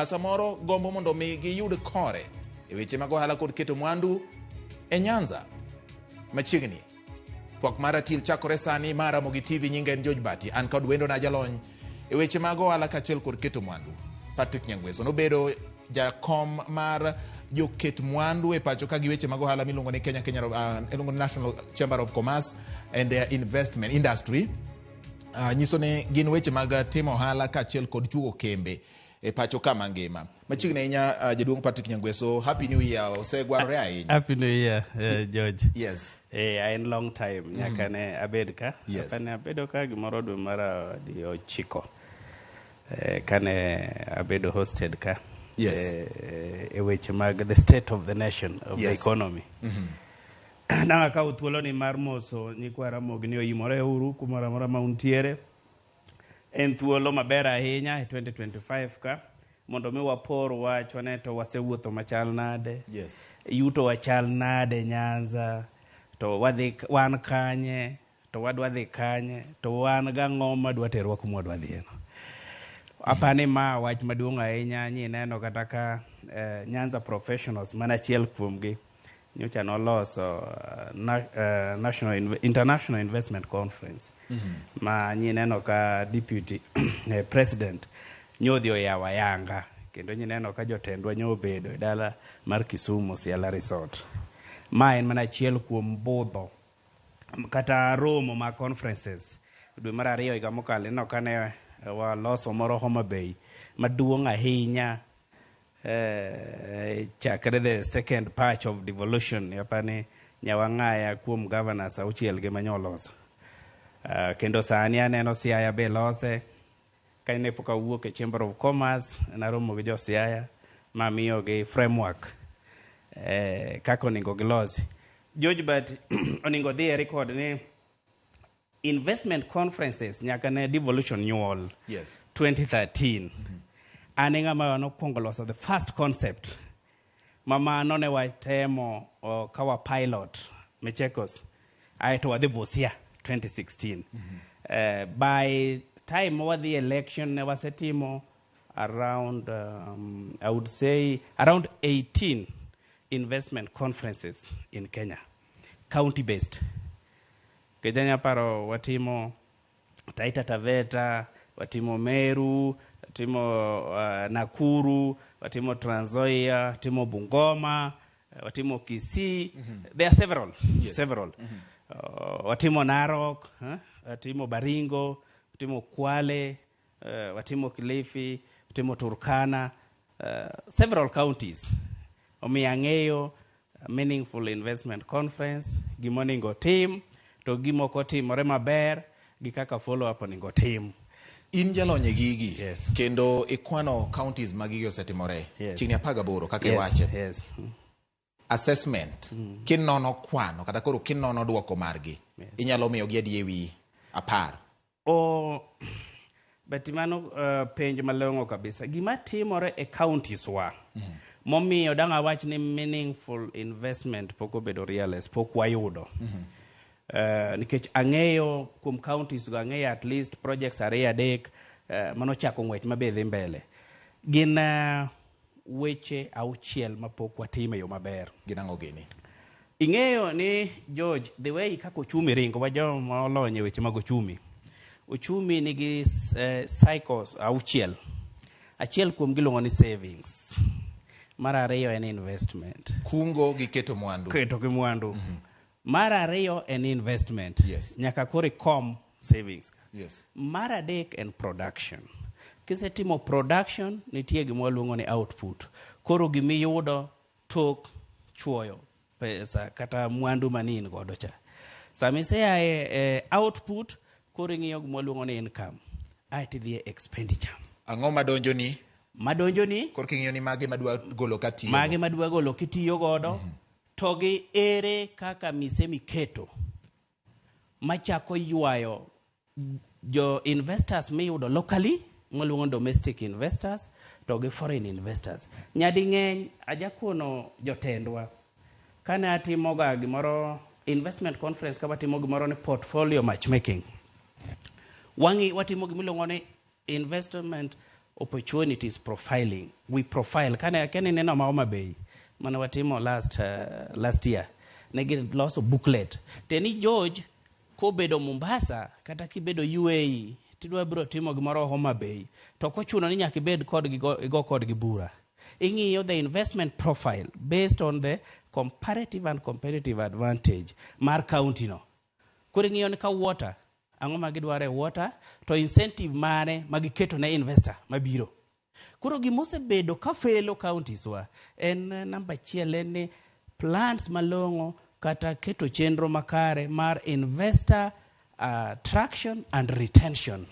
[SPEAKER 27] samoro gombo mondo mi giyud kore e weche mag ohala kod keto mwandu e Nyanza machiegni. Twak mar ratil chakore sani mar Ramogi TV nyinga en George Bati an kod wendo na jalony e weche mag ohala kaachiel kod keto mwandu. Patrick Nyangweso nobedo jakom mar joket mwandu e pacho ka gi weche mag ohala miluongo ni Kenya National Chamber of Commerce and Investment Industry. Nyiso ni gin weche mag timo ohala kaachiel kod chuo kembe e pacho ka mangima. Machiegni ahinya jaduong' Patrick Nyangweso, Happy New Year. Osegwarore ahinya.
[SPEAKER 2] Happy New Year, George.
[SPEAKER 27] Yes.
[SPEAKER 2] En long time nyaka ne abed ka.
[SPEAKER 27] Yes.
[SPEAKER 2] Kane abedo ka gimoro dwe mar 9. Kane abedo hosted ka.
[SPEAKER 27] Yes.
[SPEAKER 2] E weche mag the state of the nation of the economy. Nanga ka uthuolo ni mar moso nyikwa Ramogi ni oyimore uru kumora mora mauntiere. En thuolo maber ahinya e 2025 ka mondo mi wapor wach wane to wasewuotho machal nade.
[SPEAKER 27] Yes.
[SPEAKER 2] Yuto wachal nade Nyanza, to wan kanye, to wadwa dhi kanye, to wan gang'o madwa terwa kuma wadwa dhieno. Apani ma wach maduong' ahinya neno kata ka Nyanza Professionals mana achiel kuomgi nyocha noloso International Investment Conference. Ma neno ka Deputy President nyodhi oyawa yanga kendo neno ka jotendwa nyobedo e dala mar Kisumu Siala Resort. Ma en mana achiel kuom budho kata romo ma conferences dwe mar 2 higa mokalo neno kane waloso moro Homa Bay maduong' ahinya chakre the second patch of devolution yapani nyawang'aya kuom governors auchiel gi manyoloso. Kendo sani aneno Siaya be lose kaine poka wuok e Chamber of Commerce naromo gi jo Siaya mamiyo gi framework kako ningo gilosi. George but oningo dhi record ni investment conferences nyaka ne devolution nyuol.
[SPEAKER 27] Yes.
[SPEAKER 2] 2013. Aninga ma no kongoloso the first concept. Mama no ne watemo kawa pilot mechekos aito wadhi Busia 2016. By time of the election ne wasetimo around I would say around 18 investment conferences in Kenya, county based. Kejanya paro watimo Taita Taveta, watimo Meru, watimo Nakuru, watimo Trans Nzoia, watimo Bungoma, watimo Kisii. There are several.
[SPEAKER 27] Yes.
[SPEAKER 2] Several. Watimo Narok, watimo Baringo, watimo Kwale, watimo Kilifi, watimo Turkana, several counties. Omiangeyo meaningful investment conference, gimoningo team, to gimoko timore maber, gikaka follow up oningo team.
[SPEAKER 27] In jalonye gigi.
[SPEAKER 2] Yes.
[SPEAKER 27] Kendo ikwano counties magigi osetimore.
[SPEAKER 2] Yes.
[SPEAKER 27] Chini apaga boro kaka
[SPEAKER 2] Yes.
[SPEAKER 27] iwache.
[SPEAKER 2] Yes.
[SPEAKER 27] Assessment. Kinono kwano kata koro kinono duoko margi. Inyalo miyo gi adi ewi 10.
[SPEAKER 2] Betimano penj malong'o kabisa. Gima timore e counties wa. Momiyo danga wach ni meaningful investment poko bedo reales pok wayudo. Nikech ang'eyo kuom counties go ang'eyo at least projects 2-3 mano chako ng'wech mabedhi mbele. Gin weche auchiel mapok watime yo maber.
[SPEAKER 27] Ginang'o gini?
[SPEAKER 2] Ing'eyo ni George, the way kako ochumi ringo wajo molonye weche mag ochumi. Ochumi nigi cycles auchiel. Achiel kuom giluongo ni savings. Mar ariyo en investment.
[SPEAKER 27] Kungo gi keto mwandu.
[SPEAKER 2] Keto gi mwandu. Mar ariyo en investment.
[SPEAKER 27] Yes.
[SPEAKER 2] Nyaka kori kom savings.
[SPEAKER 27] Yes.
[SPEAKER 2] Mar adek en production. Kisetimo production nitie gima waluongo ni output. Koro gimiyudo tok chuoyo pesa kata mwandu manin godo cha. Samisea output koro ing'iyo gima waluongo ni income. Aeti dhie expenditure.
[SPEAKER 27] Ang'o madonjo ni?
[SPEAKER 2] Madonjo ni?
[SPEAKER 27] Koro king'iyo ni mage madwa golo katiyo.
[SPEAKER 2] Mage madwa golo kitiyo godo. Togi ere kaka mise miketo machako yuayo jo investors miyudo locally mwaluongo domestic investors togi foreign investors. Nyadi ng'eny ajakono jotendwa kane atimoga gimoro investment conference kama timo gimoro ni portfolio matchmaking. Wangi watimo gimiluongo ni investment opportunities profiling. We profile kane neno ma Homa Bay mana watimo last year negi loso booklet teni George ko bedo Mombasa kata kibedo UAE tidwa biro timo gimoro Homa Bay to kochuno ni nyaka ibed kodgi go kodgi bura. Ing'iyo the investment profile based on the comparative and competitive advantage mar county no. Koro ing'iyo ni ka water, ang'o ma gidware water, to incentive mare magiketo ne investor mabiro. Koro gimosebedo ka felo counties wa en namba achiel en ni plans malong'o kata keto chenro makare mar investor attraction and retention.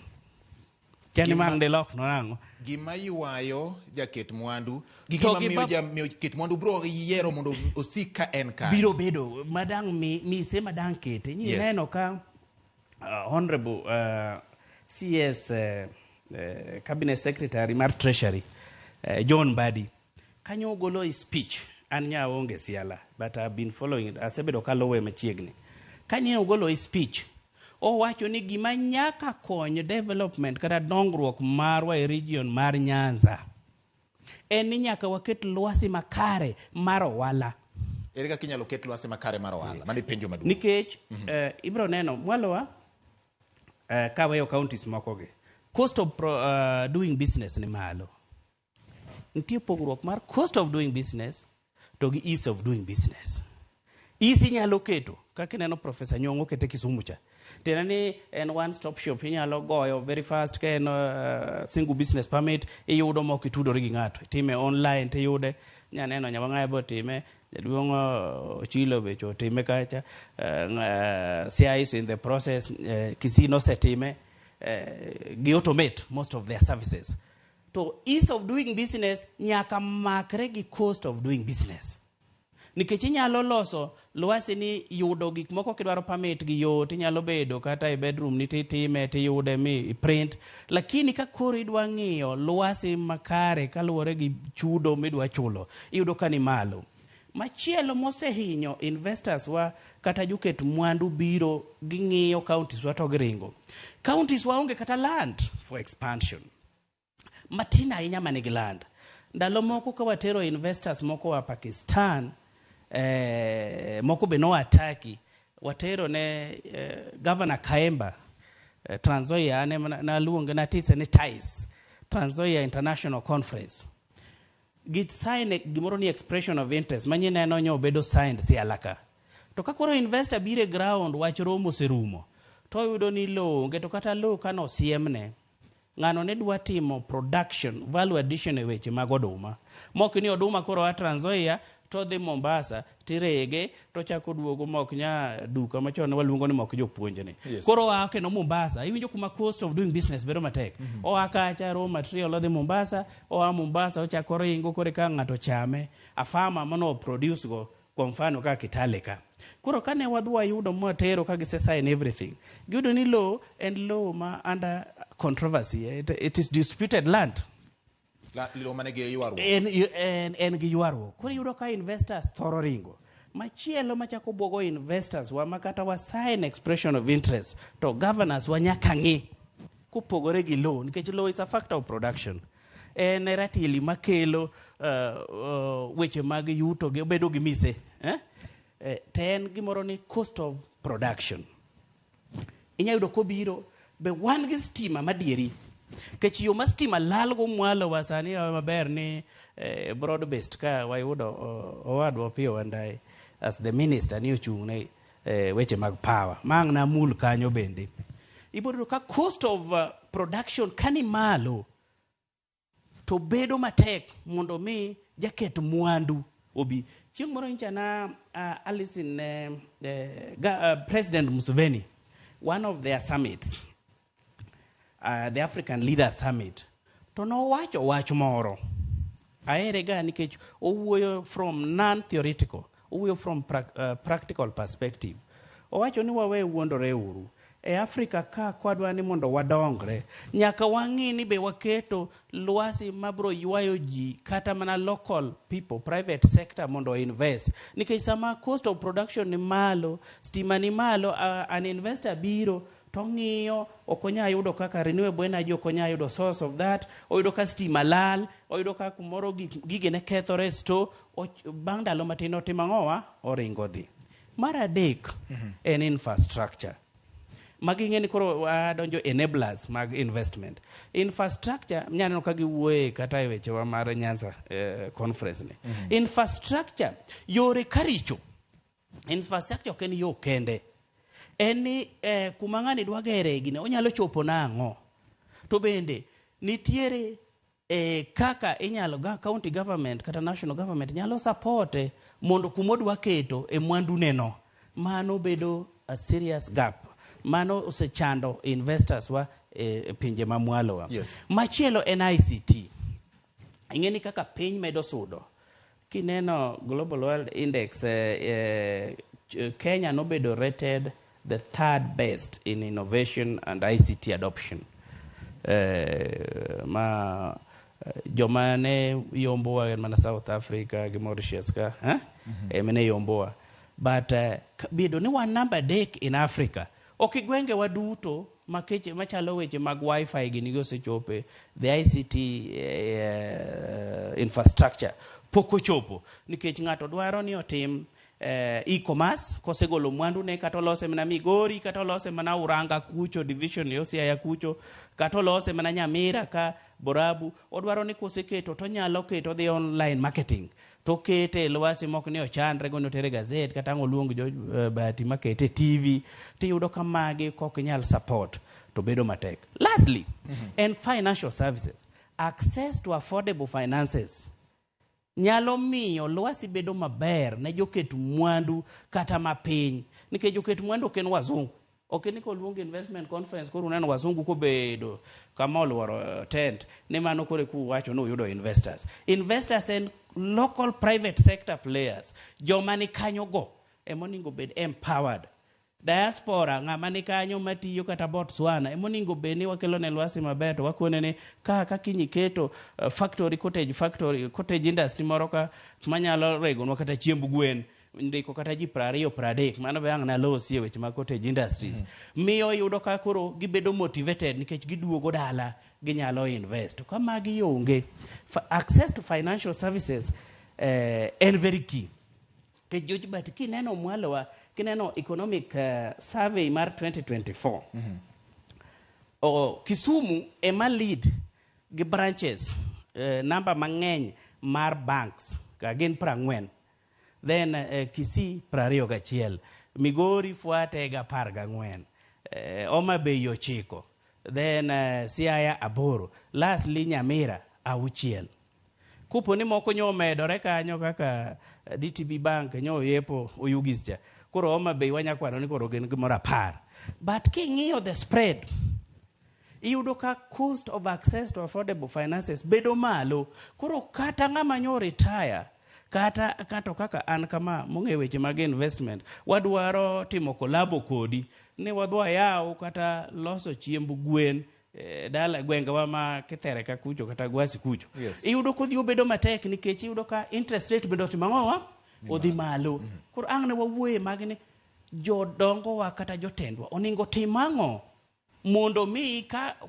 [SPEAKER 2] Chani mang de lok no nango.
[SPEAKER 27] Gima yuayo jaket mwandu, gima miyo ket mwandu bro yiero mondo osika en ka.
[SPEAKER 2] Biro bedo madang mi se madang kete. Ni neno ka honorable CS Cabinet Secretary mar Treasury John Badi kanyo golo a speech an nya onge siala, but I've been following it asebedo kalowe machiegni. Kanyo golo a speech o wacho ni gima nyaka kony development kata dongruok marwa e region mar Nyanza en ni nyaka waket lwasi makare mar ohala.
[SPEAKER 27] Ere kaka inyalo ket lwasi makare mar ohala? Mani penjo maduong'.
[SPEAKER 2] Nikech ibro neno mwalowa kaweyo counties moko gi cost of doing business ni malo. Nitie pogruok mar cost of doing business to gi ease of doing business. Ease inyalo keto kaka neno Professor Nyong'o kete Kisumu cha. Tena ni en one stop shop inyalo goyo very fast ka en single business permit iyudo moko itudori gi ng'ato. Time online tiyude nyaneno nyamang'aye bo time jaduong' Chilo becho time kacha CIS in the process Kisino setime gi automate most of their services. To ease of doing business nyaka makre gi cost of doing business. Nikech inyalo loso lwasi ni yudo gik moko kidwaro permit gi yot, inyalo bedo kata e bedroom ni titime tiyude mi print, lakini ka koro idwa ng'iyo lwasi makare kaluwore gi chudo midwa chulo iyudo ka ni malo. Machielo mosehinyo investors wa kata juket mwandu biro ging'iyo counties wa to giringo. Counties wa onge kata land for expansion. Matina ahinya manigi land. Ndalo moko ka watero investors moko wa Pakistan, moko be no ataki, watero ne Governor Kaemba, Trans Nzoia ane na luonge na tise ni TICE, Trans Nzoia International Conference. Git sign gimoro ni expression of interest, manyien eno nyo bedo signed si alaka. To kakoro investor bire ground wach romo serumo, to yudo ni lo, ngeto kata lo kano siemne, ngano ne dwa timo production, value addition e weche mag oduma. Mok ni oduma koro wa Trans Nzoia, to dhi Mombasa, tirege, to chako duogo mok nya duka machon waluongo ni mok jopuonjne. Koro wake no Mombasa, iwinjo kuma cost of doing business bedo matek. O akacha raw material odhi Mombasa, o a Mombasa ochako ringo kore ka ng'ato chame, a farmer mano produce go kwa mfano ka Kitale ka. Koro kane wadwa yudo motero ka gise sign everything. Giyudo ni law and law ma under controversy. It is disputed land.
[SPEAKER 27] Lilo manege yuarwo.
[SPEAKER 2] En gi yuarwo. Koro yudo ka investors thoro ringo. Machielo machako bogo investors wa makata wa sign expression of interest to governors wa nyaka ng'i kupogore gi law, nikech law is a factor of production. En ratili makelo weche mag yuto gi bedo gi mise. Ten gimoro ni cost of production. Inya yudo kobiro be wan gi stima madieri. Kech yo ma stima lal go mwalo wasani maber ni broad based ka wayudo owadwa Opiyo Wandayi as the minister ni ochung' ne weche mag power. Mang na mul kanyo bende. Ibodo ka cost of production kani malo to bedo matek mondo mi jaket mwandu obi. Chieng' moro ncha na Alison President Museveni, one of their summits, the African Leaders Summit, to no wach moro. Aere ga nikech owuoyo from non-theoretical, owuoyo from practical perspective. Owacho ni wawe wuondore uru. E Africa ka kwadwa ni mondo wadongre, nyaka wang'i ni be waketo lwasi mabro ywayo ji kata mana local people, private sector mondo invest. Nikech sama cost of production ni malo, stima ni malo, an investor biro, tong'iyo, okonya yudo kaka renewable energy, okonya yudo source of that, oyudo ka stima lal, oyudo ka kumoro gige ne kethore sto, bang' ndalo matino timang'owa, oringo dhi. Mar adek en infrastructure. magi ng'eni koro donjo enablers mag investment. Infrastructure nyano ka giwuoye kata e wechewa mar Nyanza conference ni. Infrastructure yore karicho. Infrastructure ok en yo kende. Eni kuma ng'ani dwa gere gine onyalo chopo nang'o. To bende nitiere kaka inyalo county government kata national government nyalo supporte mondo kumodwa keto e mwandu neno. Mano bedo a serious gap. Mano osechando investors wa pinje mamwalo wa. Machielo en ICT. Ing'eni kaka piny medo sudo. Kineno Global World Index, Kenya nobedo rated the third best in innovation and ICT adoption. Joma ne yomboa mana South Africa gi Mauritius ka mene yomboa, but bedo ni wan number dek in Africa. Ok gwenge waduto machalo weche mag wifi gini gosechope, the ICT infrastructure poko chopo nikech ng'ato dwaro ni otim e-commerce kosegolo mwandu ne kata olose mana Migori kata olose mana Uranga kucho division yo Siaya kucho kata olose mana Nyamira ka Borabu, odwaro ni koseketo to nyalo keto the online marketing to kete lwasi mok ni ochandre gono tere gazette kata ng'oluong jo bati makete TV to yudo kamagi kok nyal support to bedo matek. Lastly, and financial services, access to affordable finances nyalo miyo lwasi bedo maber ne joketu mwandu kata mapiny, nikech joketu mwandu ok en wazungu. Ok ni koluong investment conference koro uneno wazungu kobedo kama oluoro tent ne mano kore kuwacho no yudo investors. Investors and local private sector players, joma ni kanyo go emoningo bed empowered. Diaspora ng'ama ni kanyo matiyo kata Botswana emoningo bed ni wakelo ne lwasi maber to wakone ne kaka kinyiketo cottage industry moro ka manyalo regonwa kata chiemb gwen ndiko kata ji 20-30 mano be ang' nalosi e weche mag cottage industries. Miyo yudo ka koro gibedo motivated nikech giduogo dala ginyalo invest. Kama gionge access to financial services en very key. Ke George but kineno mwalowa kineno economic survey mar 2024 Kisumu ema lead gi branches number mang'eny mar banks ka gin 40. Then Kisii 21, Migori fuate ga 14, Homa Bay 9, then Siaya 8, lastly Nyamira 6. Kupo ni moko nyo medore kanyo kaka DTB Bank nyo yepo oyugischa. Koro Homa Bay wanyakwano ni koro gin gimoro 10. But king'iyo the spread, iyudo ka cost of access to affordable finances bedo malo. Koro kata ng'ama nyo retire kata kaka an kama mong'e weche mag investment wadwaro timo kolabo kodi ne wadwa yaw kata loso chiemb gwen dala gwengewa ma Kithere ka kucho kata Gwasi kucho. Iyudo kodhi obedo matek nikech iyudo ka interest rate bedo timang'owa odhi malo. Koro ang' ne wawuoye mag ni jodongo wa kata jotendwa oningo timang'o mondo mi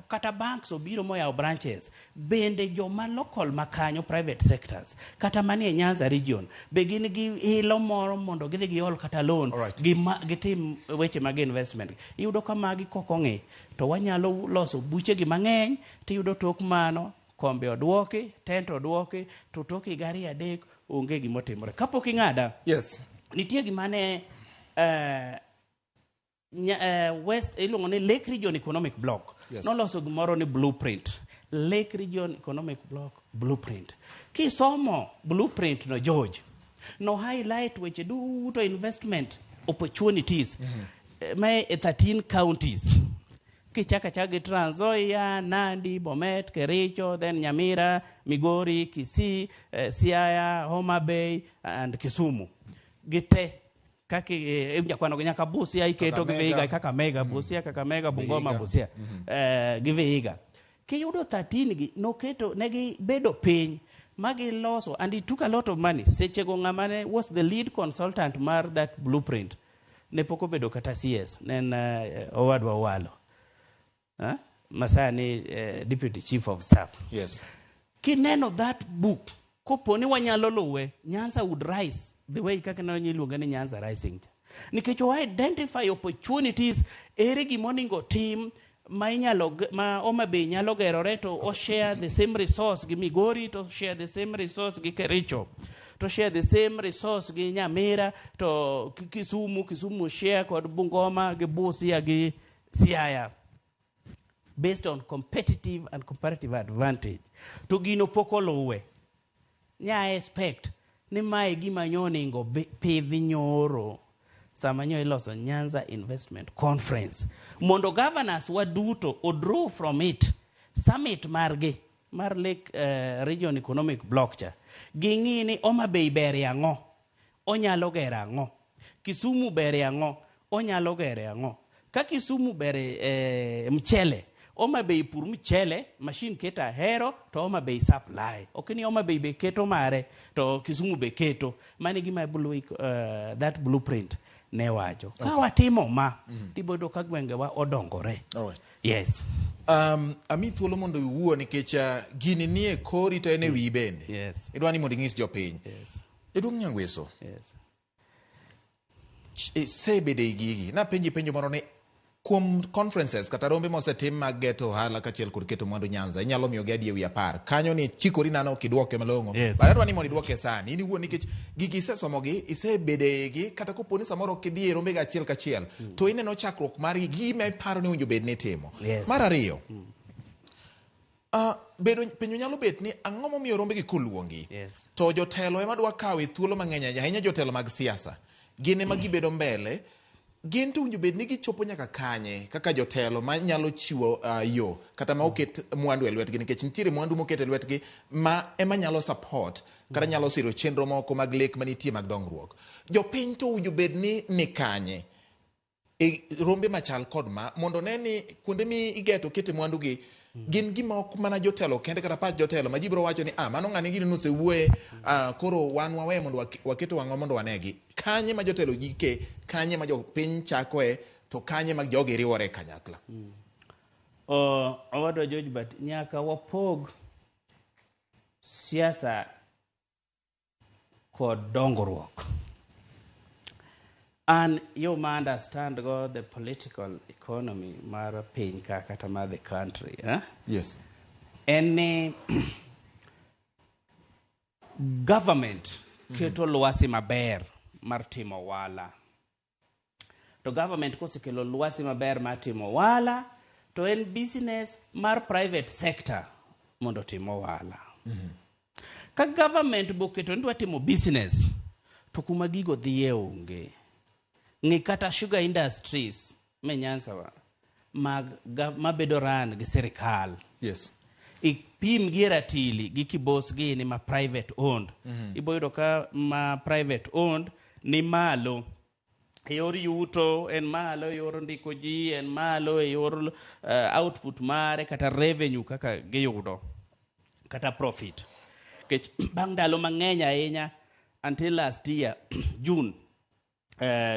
[SPEAKER 2] kata banks obiro moyaw branches bende joma local makanyo private sectors kata manie Nyanza region be gin gi hilo moro mondo gidhi giol kata loan gitim weche mag investment. Iyudo ka magi kokong'e to wanyalo loso buche gi mang'eny to iyudo tok mano kombe odwoki tent odwoki to toki gari adek onge gimotimore kapok ing'ada. Nitie gimane West ilongo ni Lake Region Economic Block. Noloso gimoro ni blueprint. Lake Region Economic Block blueprint. Kisomo blueprint no George no highlight weche duto investment opportunities may 13 counties. Kichaka chagi Trans Nzoia, Nandi, Bomet, Kericho, then Nyamira, Migori, Kisii, Siaya, Homa Bay and Kisumu. Gite kaki mjakwano nyaka Busia iketo Giveiga Kakamega Busia Kakamega Bungoma Busia Giveiga kiyudo 13 gi no keto negi bedo piny magi loso, and it took a lot of money. Sechego ng'amane was the lead consultant mar that blueprint ne poko bedo kata CS nen Owadwa Walo masani deputy chief of staff. Kineno that book koponi wanyalo luwe Nyanza would rise the way kaka na nyiluonga ni Nyanza rising. nikech o identify opportunities ere gimoningo team ma Homa Bay nyalo gerore to o share the same resource gi Migori, to share the same resource gi Kericho, to share the same resource gi Nyamira, to Kisumu share kod Bungoma gi Busia gi Siaya, based on competitive and comparative advantage. To gino poko lowe nya expect ni mae gima nyoningo pidhi nyoro sama nyo iloso Nyanza Investment Conference mondo governors waduto o draw from it summit margi mar Lake Region Economic Block cha gingi ni Homa Bay bere ang'o onyalo gere ang'o, Kisumu bere ang'o onyalo gere ang'o. Ka Kisumu bere mchele, Homa Bay pur mchele, machine keta hero to Homa Bay supply. Okini Homa Bay be keto mare to Kisumu be keto. Mani gima that blueprint ne wacho. Okay. Ka watimo ma tibodo ka gwenge wa odongore.
[SPEAKER 27] Alright.
[SPEAKER 2] Yes.
[SPEAKER 27] Ami thuolo mondo iwuo nikech gini nie kori to ene wi bende.
[SPEAKER 2] Yes.
[SPEAKER 27] Idwani mondo ing'is jopiny.
[SPEAKER 2] Yes.
[SPEAKER 27] Iduong' Nyangweso.
[SPEAKER 2] Yes.
[SPEAKER 27] Sebede gigi na penjo moro ne kuom conferences kata rombe mosetim mag geto ohala kachiel kod keto mwandu Nyanza inyalo miyo gadi ewi 10 kanyo ni chikori nano kidwoke malong'o.
[SPEAKER 2] Yes.
[SPEAKER 27] Adwaro ni mondo idwoke sani ini wuo nikech gigi isesomogi isebedegi kata koponi samoro kidhi e rombe achiel kachiel to ineno chakruok mar gima iparo ni owinjo bed ni timo.
[SPEAKER 2] Yes.
[SPEAKER 27] Mar ariyo bedo penjo nyalo bet ni ang'o momiyo rombe gi koluongi.
[SPEAKER 2] Yes.
[SPEAKER 27] To jotelo ema dwa kawe thuolo mang'eny ahinya jotelo mag siasa gine ma gibedo mbele gin to winjo bed ni gichopo nyaka kanye kaka jotelo ma nyalo chiwo yo kata ma oket mwandu e lwetgi nikech nitiere mwandu moket e lwetgi ma ema nyalo support kata nyalo siro chenro moko mag lek manitie mag dongruok. Jopiny to winjo bed ni kanye e rombe machal kod ma mondo ne ni kuonde mi igeto kete mwandu gi gin gima ok mana jotelo kende kata pach jotelo ma jibro wacho ni mano ng'ani gini nosewuoye koro wan wawe mondo waketo wang'wa mondo wanegi kanye ma jotelo gike kanye ma jopiny chakoe to kanye ma jogi riwore kanyakla.
[SPEAKER 2] Owadwa George but nyaka wapog siasa kod dongruok. And you understand go the political economy mar piny kata mar the country.
[SPEAKER 27] Yes.
[SPEAKER 2] Any government keto lwasi maber mar timo wala. To government kosekelo lwasi maber mar timo wala to en business mar private sector mondo timo wala. Ka government boketo ndwa timo business to kuma gigo dhiye onge. Ni kata sugar industries me Nyanza wa mabedo ran gi serikal.
[SPEAKER 27] Yes.
[SPEAKER 2] Ipim gi ratili gi kibos gi ni ma private owned. Iboyudo ka ma private owned ni malo e yor yuto en malo e yor ndiko ji en malo e yor output mare kata revenue kaka giyudo kata profit. Kech bang ndalo mang'eny ahinya until last year June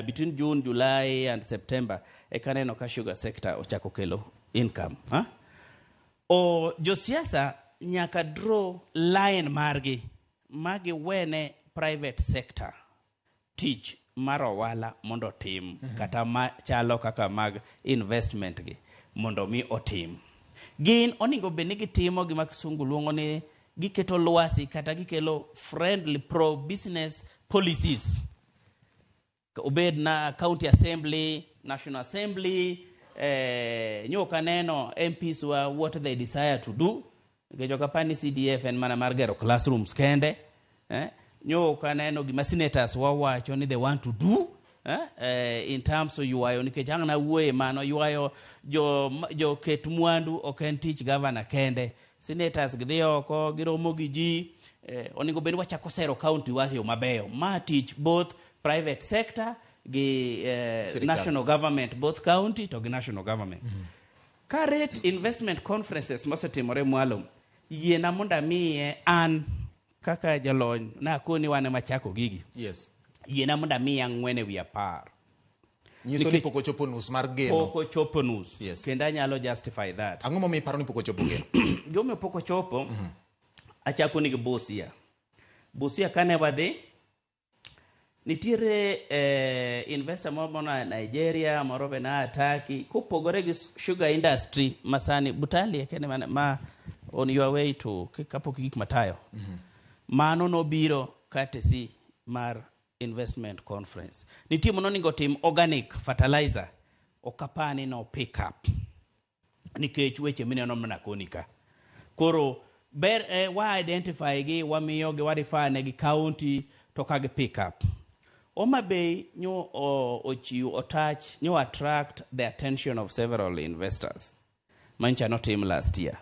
[SPEAKER 2] between June, July and September ekaneno ka sugar sector ochako kelo income. O josiasa nyaka draw line margi magi wene private sector teach maro wala mondo tim kata chalo kaka mag investment gi mondo mi otim. Gin oningo bed ni gitimo gima kisungu luongo ni giketo lwasi kata gikelo friendly pro business policies. Obed na county assembly, national assembly, nyoka neno MPs wa what they desire to do. Gejoka pani CDF en mana margero classrooms kende. Nyoka neno gima senators wawacho ni they want to do. In terms of yuayo nikechang na uwe mano yuayo jo ket mwandu oken teach governor kende. Senators gidhioko giromo gi ji oningo bed wachako sero county wasi yo mabeyo. Ma teach both private sector gi national government both county to gi national government. Current investment conferences mosetimore mwalo yiena monda miye an kaka jalony na koni wane machako gigi.
[SPEAKER 27] Yes.
[SPEAKER 2] Yiena monda miye ang'wene wi 10.
[SPEAKER 27] Nyiso ni poko chopo nus mar geno.
[SPEAKER 2] Poko chopo nus.
[SPEAKER 27] Yes.
[SPEAKER 2] Kenda nyalo justify that.
[SPEAKER 27] Ang'o momiyo iparo ni poko chopo geno?
[SPEAKER 2] Gome poko chopo achako ni Busia. Busia kane wadhi nitiere investor moro na Nigeria, moro be na Turkey, kopogore gi sugar industry masani Butali kene ma on your way to kapok gik matayo. Mano no biro courtesy mar investment conference. Nitie mono ningo tim organic fertilizer okapani no pick up. Nikech weche mineno mana konika. Koro ber wa identify gi wamiyo gi warify ne gi county to kage pick up. Oma Bay nyo ochiu attach nyo attract the attention of several investors. Mancha no team last year.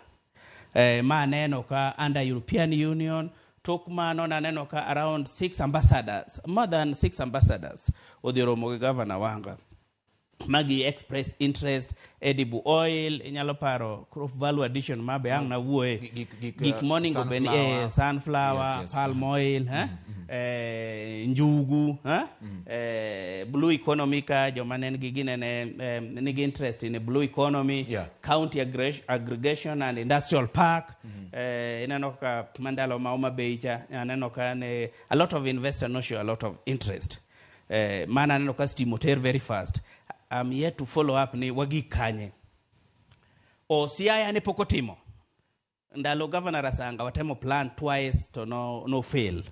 [SPEAKER 2] Ma neno ka under European Union tok mano na neno ka around 6 ambassadors, more than 6 ambassadors odiromo governor wanga. Magi express interest edible oil inyalo paro crop value addition mabe ang na wuoe gik morning go ben sunflower yes. Palm oil njugu blue economy ka jomanen giginene nigi interest in a blue economy county aggregation and industrial park inano ka mandalo mauma beicha inano ka a lot of investors no show a lot of interest mana nano ka stimoter very fast. I'm yet to follow up ni wagi kanye. O siaya ne pokotimo. Ndalo governor asanga watemo plan twice to no fail.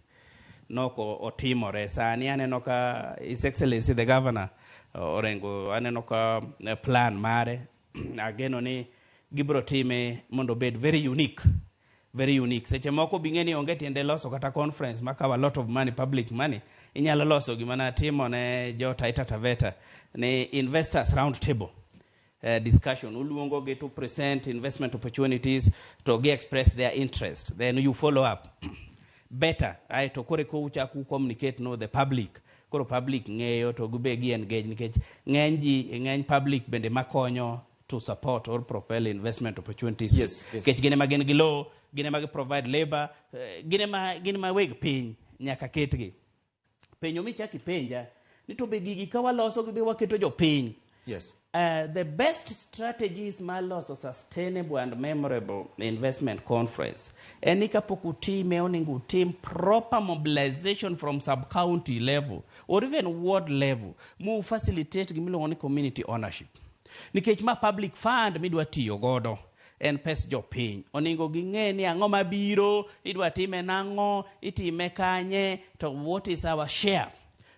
[SPEAKER 2] No ko otimo re. Sani ane noka His Excellency the governor orengo ane noka plan mare. Again oni gibro time mondo bed very unique. Very unique. Seche moko bingeni ongeti ende loso kata conference maka a lot of money, public money. Inyalo loso gimana timo ne jo Taita Taveta ne investors round table discussion uluongo ge to present investment opportunities to ge express their interest, then you follow up better ai to kore ko ucha ku communicate no the public koro public ngeyo to gube gi engage nikech ng'eny public bende makonyo to support or propel investment opportunities. Yes. Kech gine magen gi law gine mag provide labor gine ma weg piny nyaka ketgi penyo michaki penja ni to be gigi ka waloso gibe waketo jo piny. Yes. The best strategies maloso sustainable and memorable investment conference eni kapok utime oningo team proper mobilization from sub-county level or even ward level mu facilitate gimiluongo ni community ownership nikech ma public fund midwa tiyo godo en pes jo piny oningo ging'e ni ang'o mabiro idwa time nang'o itime kanye to what is our share.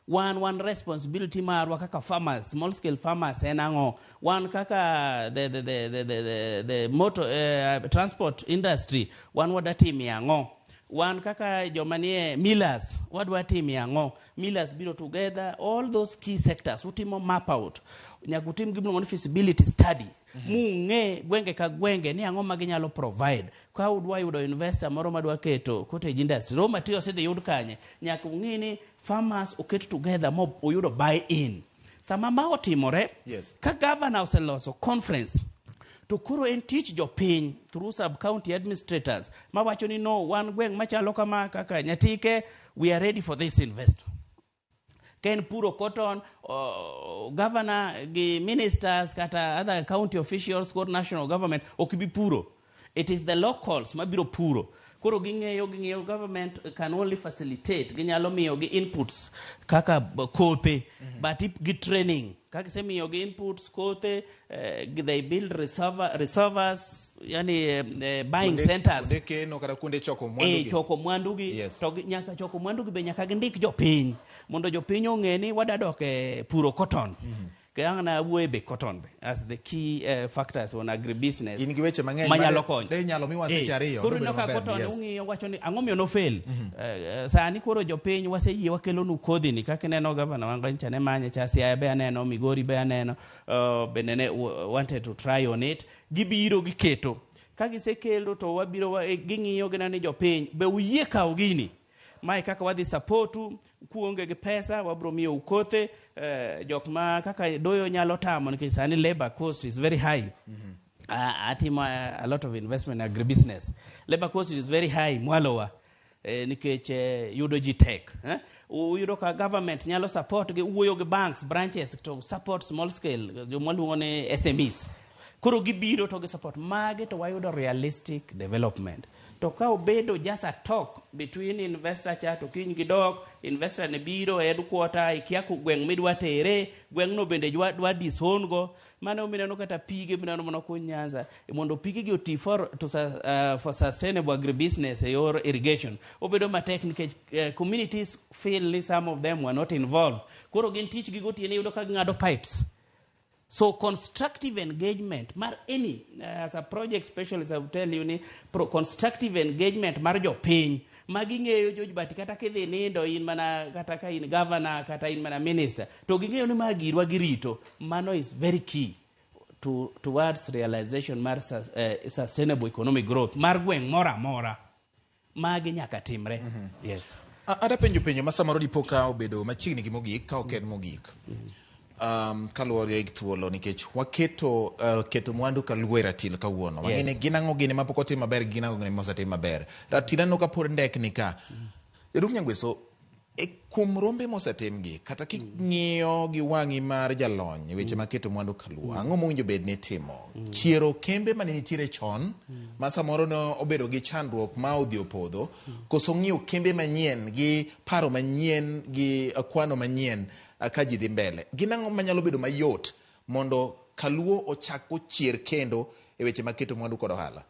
[SPEAKER 2] One responsibility marwa kaka farmers, small scale farmers enango. One kaka the motor transport industry one wada team yango. One kaka jomanie millers wadwa team yango. Millers biro together all those key sectors utimo map out. Nyakutim gibno on feasibility study. Munge gwenge ka gwenge ni ang'o maginyalo provide ka udwa yudo investor moro madwa keto cottage industry raw materials de yud kanye nyaka ng'ini farmers oket together mob uyudo buy in sama ma otimore. Yes. Ka governor oseloso conference to kuro en teach jo piny through sub county administrators mawacho ni no one gweng machalo kama kaka Nyatike we are ready for this investor. Ken puro cotton governor gi ministers kata other county officials or national government okibi puro. It is the locals mabiro puro. Koro ging'eyo government can only facilitate ginyalo miyo gi inputs kaka kothe but gi training kaka se miyo gi inputs kothe they build reservers yani buying centers
[SPEAKER 27] kunde no kada kunde choko mwandugi
[SPEAKER 2] yes. To nyaka choko mwandugi be nyaka gindik jo piny mondo jo piny ong'e ni wadadoke puro cotton. Kayangna wuebe cotton as the key factors on agribusiness.
[SPEAKER 27] In giweche mang'eny
[SPEAKER 2] manyalo konyo.
[SPEAKER 27] De nyalo mi wase chariyo.
[SPEAKER 2] Koro noka cotton ung'iyo wacho ni ang'o miyo no fail. Sani koro jopiny waseyie wakelo nu kodhi ni kaka neno governor wanga ncha ne manye cha Siaya be aneno Migori be aneno bende ne wanted to try on it. Gibiro giketo. Ka gisekelo to wabiro ging'iyo gina ni jopiny be uyie kawo gini. Mai kaka wadhi supportu kuonge gi pesa wabro miyo ukothe jok ma kaka doyo nyalo tamo nikech sani labor cost is very high. Atima a lot of investment in agribusiness. Labor cost is very high mwalowa nikech yudo ji tek. Uyudo ka government nyalo support gi uwoyo gi banks branches to support small scale jomwaluongo ni SMEs. Koro gibiro to gi support mage to wayudo realistic development. to ka obedo just a talk between investor cha to kiny gidok investor ne biro headquarter ikia ku gweng midwa tere gweng no bende dwa dishon go mano mineno kata pige mineno mono ku Nyanza mondo pige gi oti for sustainable agribusiness or irrigation obedo matek nikech communities feel some of them were not involved koro gin tich gi gotiene yudo ka ngado pipes. So constructive engagement mar any as a project specialist I will tell you constructive engagement mar jopiny maging'eyo George but kata kidhi nindo in mana kata ka in governor kata in mana minister to ging'eyo ni magirwa girito mano is very key towards realization mar sustainable economic growth mar gweng' mora mora magi nyaka timre. Yes.
[SPEAKER 27] Ada penjo ma samoro dipo ka obedo machiegni gi mogik ka ok en mogik. Kaluwore gi thuolo nikech waketo keto mwandu kaluwore ratil kawuono wang'eni ginang'o gini mapok otim maber ginang'o gini mosetim maber ratila no kapod ndek ni ka Jaduong' Nyangweso kuom rombe mosetim gi kata king'iyo gi wang'i mar jalony weche maketo mwandu kaluwo ang'o mowinjo bed ni timo chiero kembe mane nitiere chon ma samoro no obedo gi chandruok ma odhi opodho koso ng'iyo kembe manyien gi paro manyien gi kwano manyien ka ji dhi mbele ginang'o manyalo bedo mayot mondo kaluwo ochako chier kendo e weche maketo mwandu kod ohala.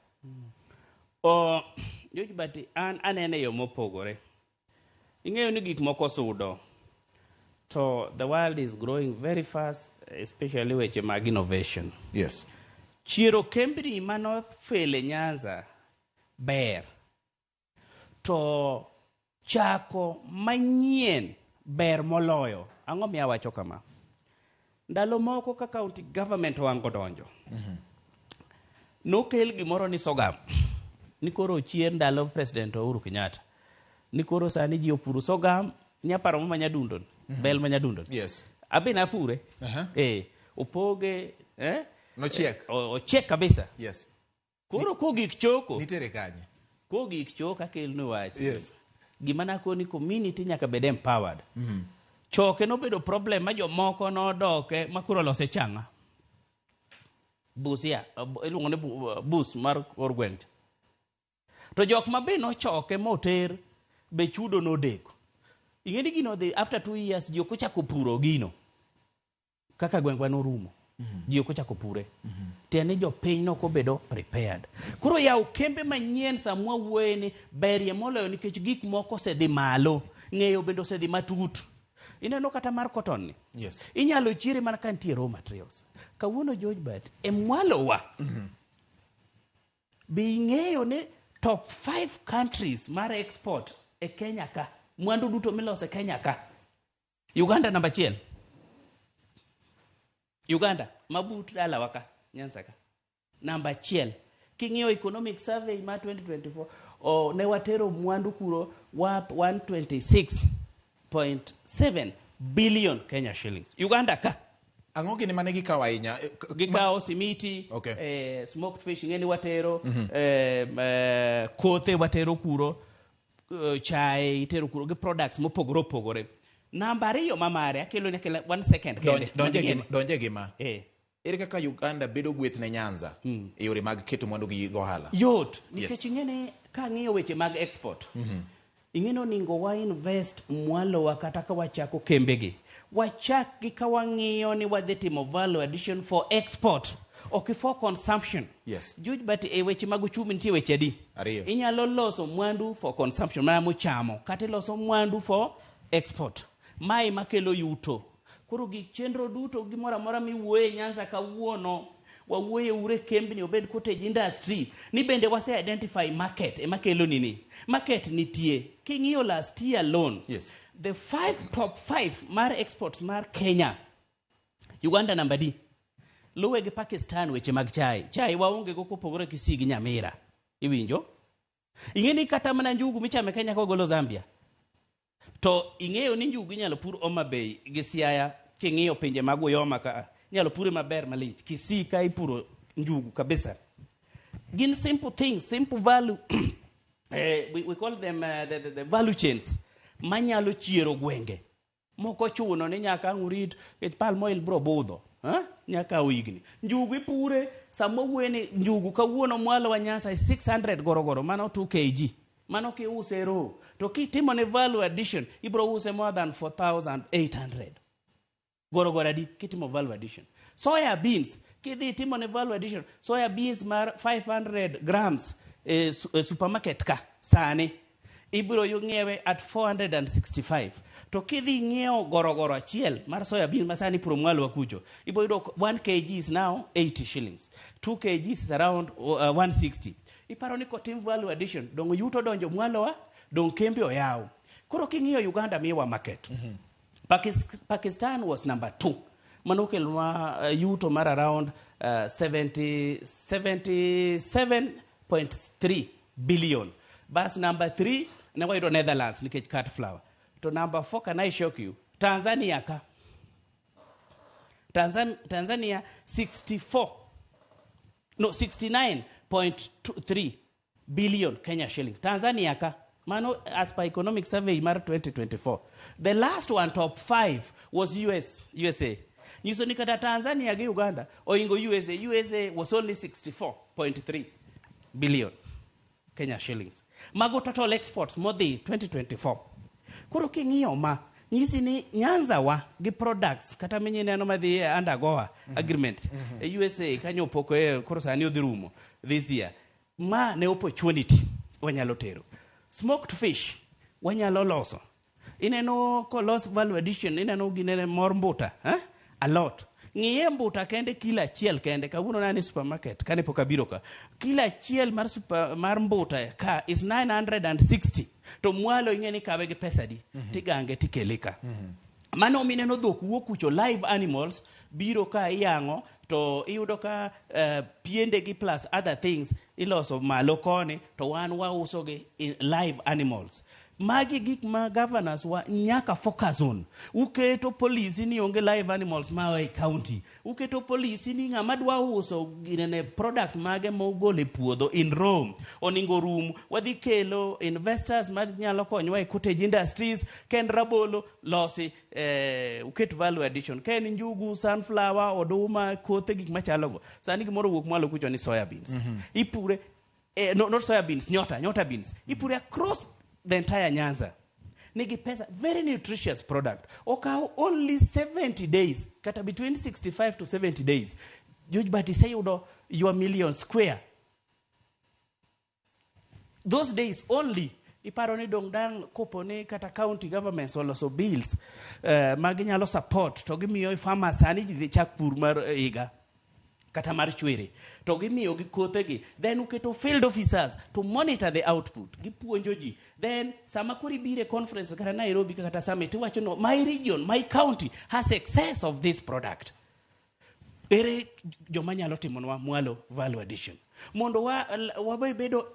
[SPEAKER 2] George but an anene yo mopogore ing'eyo ni gik moko sudo to the world is growing very fast especially weche mag innovation.
[SPEAKER 27] Yes.
[SPEAKER 2] Chiero kembni mano fele Nyanza ber to chako manyien ber moloyo ang'o miya wacho kama ndalo moko ka county government wango donjo nokel gimoro ni sogam ni koro chier ndalo president Uhuru Kenyatta ni koro sani ji opuro sogam nyaparo manyadundon bel manyadundon.
[SPEAKER 27] Yes.
[SPEAKER 2] Abina pure opoge
[SPEAKER 27] nochiek
[SPEAKER 2] ochiek kabisa.
[SPEAKER 27] Yes.
[SPEAKER 2] Koro kogik choko
[SPEAKER 27] nitere kanye
[SPEAKER 2] kogik choko akelno wach.
[SPEAKER 27] Yes.
[SPEAKER 2] Gima nakoni community nyaka bed empowered. Choke nobedo problem ma jomoko nodoke makuro lose changa busia iluongo ni bus mar orgweng to jok mabe nochoke moter be chudo nodeko ing'eni gino dhi after 2 years ji okochako puro gino kaka gwengwa norumo ji okochako pure tieni jopiny nokobedo prepared koro yaw kembe manyien samwa wuoye ni berie moloyo nikech gik moko osedhi malo ng'eyo bende osedhi matut. Ineno kata mar cotton ni.
[SPEAKER 27] Yes.
[SPEAKER 2] Inyalo chiere mana ka nitie raw materials. Kawuono George but emwalowa. Be ing'eyo ni top 5 countries mar export e Kenya ka. Mwandu duto milose Kenya ka. Uganda namba 1. Uganda mabut dala waka Nyanza ka. Namba 1. King'iyo economic survey ma 2024 ne watero mwandu kuro wa 126.7 billion Kenya shillings. Uganda ka.
[SPEAKER 27] Ang'o gini mane gikawo ahinya?
[SPEAKER 2] Gikawo simiti, smoked fish ng'eni watero, kothe watero kuro, chai itero kuro, gi products mopogore opogore. Namba 2 mamare, akelo ne 1 second.
[SPEAKER 27] Donje gima. Ere kaka Uganda bedo gweth ne Nyanza e yore mag keto mwandu gi ohala?
[SPEAKER 2] Yot, nikech ing'eni ka ng'iyo weche mag export. Ing'eno ningo wa invest mwalo wakata ka wachako kembegi. Wachak gi ka wang'iyo ni wadhi timo value addition for export. Okay, for consumption.
[SPEAKER 27] Yes.
[SPEAKER 2] George but e weche mag uchumi nitie weche adi. Inyalo loso mwandu for consumption mana mochamo kata loso mwandu for export. Mai makelo yuto. Koro gik chenro duto gimoro amora miwuoye Nyanza kawuono wawuoye ure kembni obed cottage industry ni bende wase identify market e makelo nini market nitie king'iyo last year alone.
[SPEAKER 27] Yes.
[SPEAKER 2] The top 5 mar exports mar Kenya Uganda namba D luwe gi Pakistan weche mag chai waonge go kopogore Kisii Nyamira iwinjo ing'eni kata mana njugu michame Kenya kogolo Zambia to ing'eyo ni njugu inyalo pur Homa Bay gi Siaya king'iyo pinje mag Uyoma ka nyalo pure maber malich Kisii ka ipuro njugu kabisa gin simple things simple value we call them the value chains manyalo chiero gwenge moko chuno ni nyaka ngurit palm oil bro budho nyaka wigni. Njugu ipure sama wuene njugu kawuono mwalo wa Nyanza is 600 gorogoro mano 2 kg. Mano kiuse ro. To kitimo ne value addition ibro use more than 4,800. Gorogoro adi kitimo value addition. Soya beans kidhi timo ne value addition. Soya beans mar 500 grams supermarket ka sane ibro ngiewe at 465. To kidhi ngieo gorogoro achiel mar soya beans masani puro mwalo wa kucho ibro yudo 1 kg is now 80 shillings. 2 kg is around 160. Iparo ni kotim value addition dongo yuto donjo mwalo wa dong kembe oyao. Koro kingio Uganda miwa market. Pakistan was number 2. Manokelwa yuto mar around 77.3 billion. Bas number 3 na wayudo Netherlands nikech cut flour. To number 4 can I shock you? Tanzania ka. Tanzania 69.3 billion Kenya shillings. Tanzania ka. Mano as per economic survey mar 2024. The last one top 5 was USA. Niso nikata Tanzania ge Uganda oingo USA. USA was only 64.3 billion Kenya shillings. Mago total exports modi 2024. Kuro king'iyo ma nyisi ni Nyanza wa gi products kata menye neno madhi undergoa agreement USA kanyo poko koro sani odhirumo this year ma ne opportunity wanyalo tero. Smoked fish wanyalo loso. Ineno kolos value addition ineno ginene mor mbuta a lot. Ng'iye mbuta kende kila achiel kende kawuono nani supermarket kane pok abiro ka kila achiel mar mbuta ka is 960 to mwalo ing'eni kawe gi pesa di tigange tikeleka. Mano mineno dhok wuok kucho live animals biro ka iyango to iyudo ka piende gi plus other things iloso malo kone to wan wauso gi live animals. Magi gik ma governors wa nyaka focus on. Uketo police ni onge live animals mawe county. Uketo police ni ng'ama dwa uso ginene products mage mogole puodho in Rome. Oningo room wadhi kelo investors ma nyalo konyowa e cottage industries ken rabolo losi uket value addition. Ken njugu, sunflower, oduma, kothe gik machalogo. Sani gimoro wuok mwalo kucho ni soya beans. Ipure not soya beans, nyota beans. Ipure across the entire Nyanza. Nigi pesa, very nutritious product. Okao only 70 days, kata between 65 to 70 days. George Bati say you are million square. Those days only, iparoni dongdang kopone kata county governments oloso bills, maginyalo support, to gimiyo farmers sani jidhi chak pur mar iga. Kata mar chwere to gimiyo gi kothe gi then uketo field officers to monitor the output gipuonjo ji then sama kuri bire conference kata Nairobi kata summit wacho no my region my county has excess of this product ere joma nyalo timonwa mwalo value addition mondo wabe bedo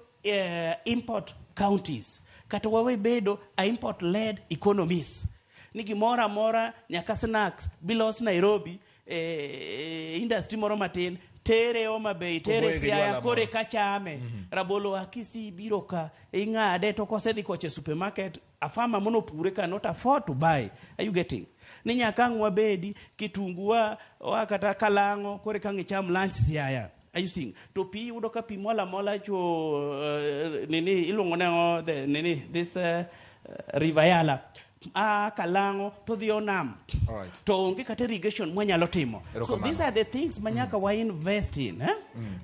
[SPEAKER 2] import counties kata wabe bedo import led economies nigi mora nyaka snacks bilos Nairobi industry moro matin tere Homa Bay tere Siaya kore kachame rabolo akisi biro ka ing'ade to kosedhi koche supermarket a farmer mono pure cannot afford to buy. Are you getting? Ni nyaka ng'wa bedi kitungua wakata kalango kore kangi cham lunch Siaya. Are you seeing? To pi udo ka pi mola cho nini ilongo na this River Yala kalango to the onam to onge kata irrigation mwanyalo timo. So these are the things manyaka wa invest in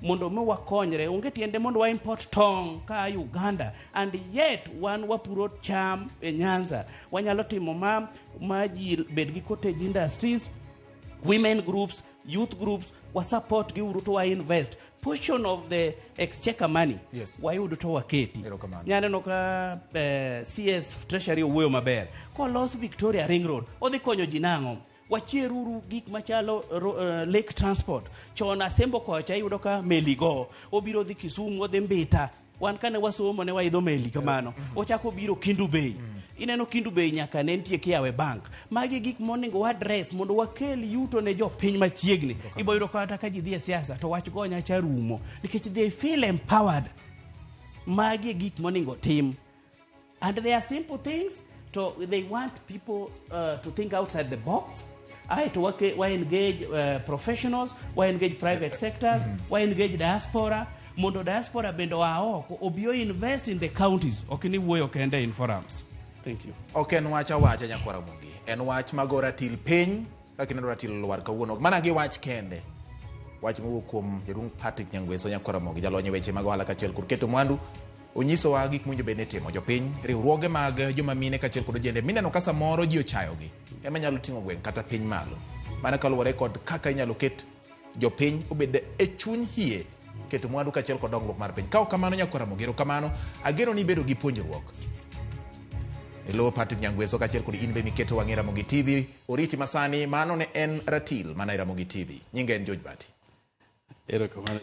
[SPEAKER 2] mondo me wakonyre onge tiende mondo wa import tong ka Uganda and yet wan wapuro cham e Nyanza wanyalo timo maji bed gi cottage industries women groups youth groups wa support gi uru to wa invest portion of the exchequer money wa yudo to waketi nyane no ka CS treasury wuoyo maber ko los Victoria Ring Road odhi konyo jinango wachieruru gik machalo lake transport chona sembo kocha yudo ka meligo obiro dhi Kisumu odhi Mbita wan kane wasomo ne waidho meli kamano ochako biro Kindu Bay ineno Kindu Bay nyaka ne ntie kiawe bank magi gik monego address mondo wakel yuto ne jo piny machiegni iboyudo kata ka ji dhi e siasa to wach go nyacha rumo nikech they feel empowered magi gik monego tim and they are simple things so they want people to think outside the box to wa engage professionals, wa engage private sectors, wa engage diaspora, mondo diaspora bendo wa oko obio invest in the counties. Okini wuoyo kende in forums. Thank you.
[SPEAKER 27] Ok en wacha nyakwara Mogi. En wach magora til piny, lakini ndora til lwar kawuono. Mana gi wach kende. Wach mowuok kuom Jaduong' Patrick Nyangweso Nyakwara Mogi, jalony weche mag ohala kachiel kod keto mwandu. Onyiso wa gik mwinjo bende timo jopiny, riwruoge mag joma mine kachiel kod jende mineno ka samoro ji ochayogi. Ema nyalo ting'o gweng' kata piny malo. Mana kaluwore kod kaka inyalo ket jopiny obed e chuny hie keto mwandu kachiel kod dongruok mar piny. Ka ok kamano Nyakwara Mogi, erokamano. Ageno ni bedo gi puonjruok. Elo Patrick Nyangweso kachiel kod in be miketo wang'e Ramogi TV. Oriti masani mano ne en ratil mana e Ramogi TV. Nyinga en George Bati.
[SPEAKER 2] Erokamano.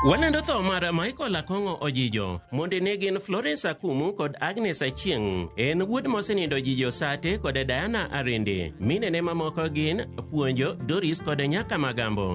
[SPEAKER 15] Walendo tho mar Michael Akongo Ojijo, monde ne gin Florence Akumu kod Agnes Achieng', en wuod mosenindo Ojijo Sate kod Diana Arende. Mine ne mamoko gin Puonjo, Doris kod Nyaka Magambo.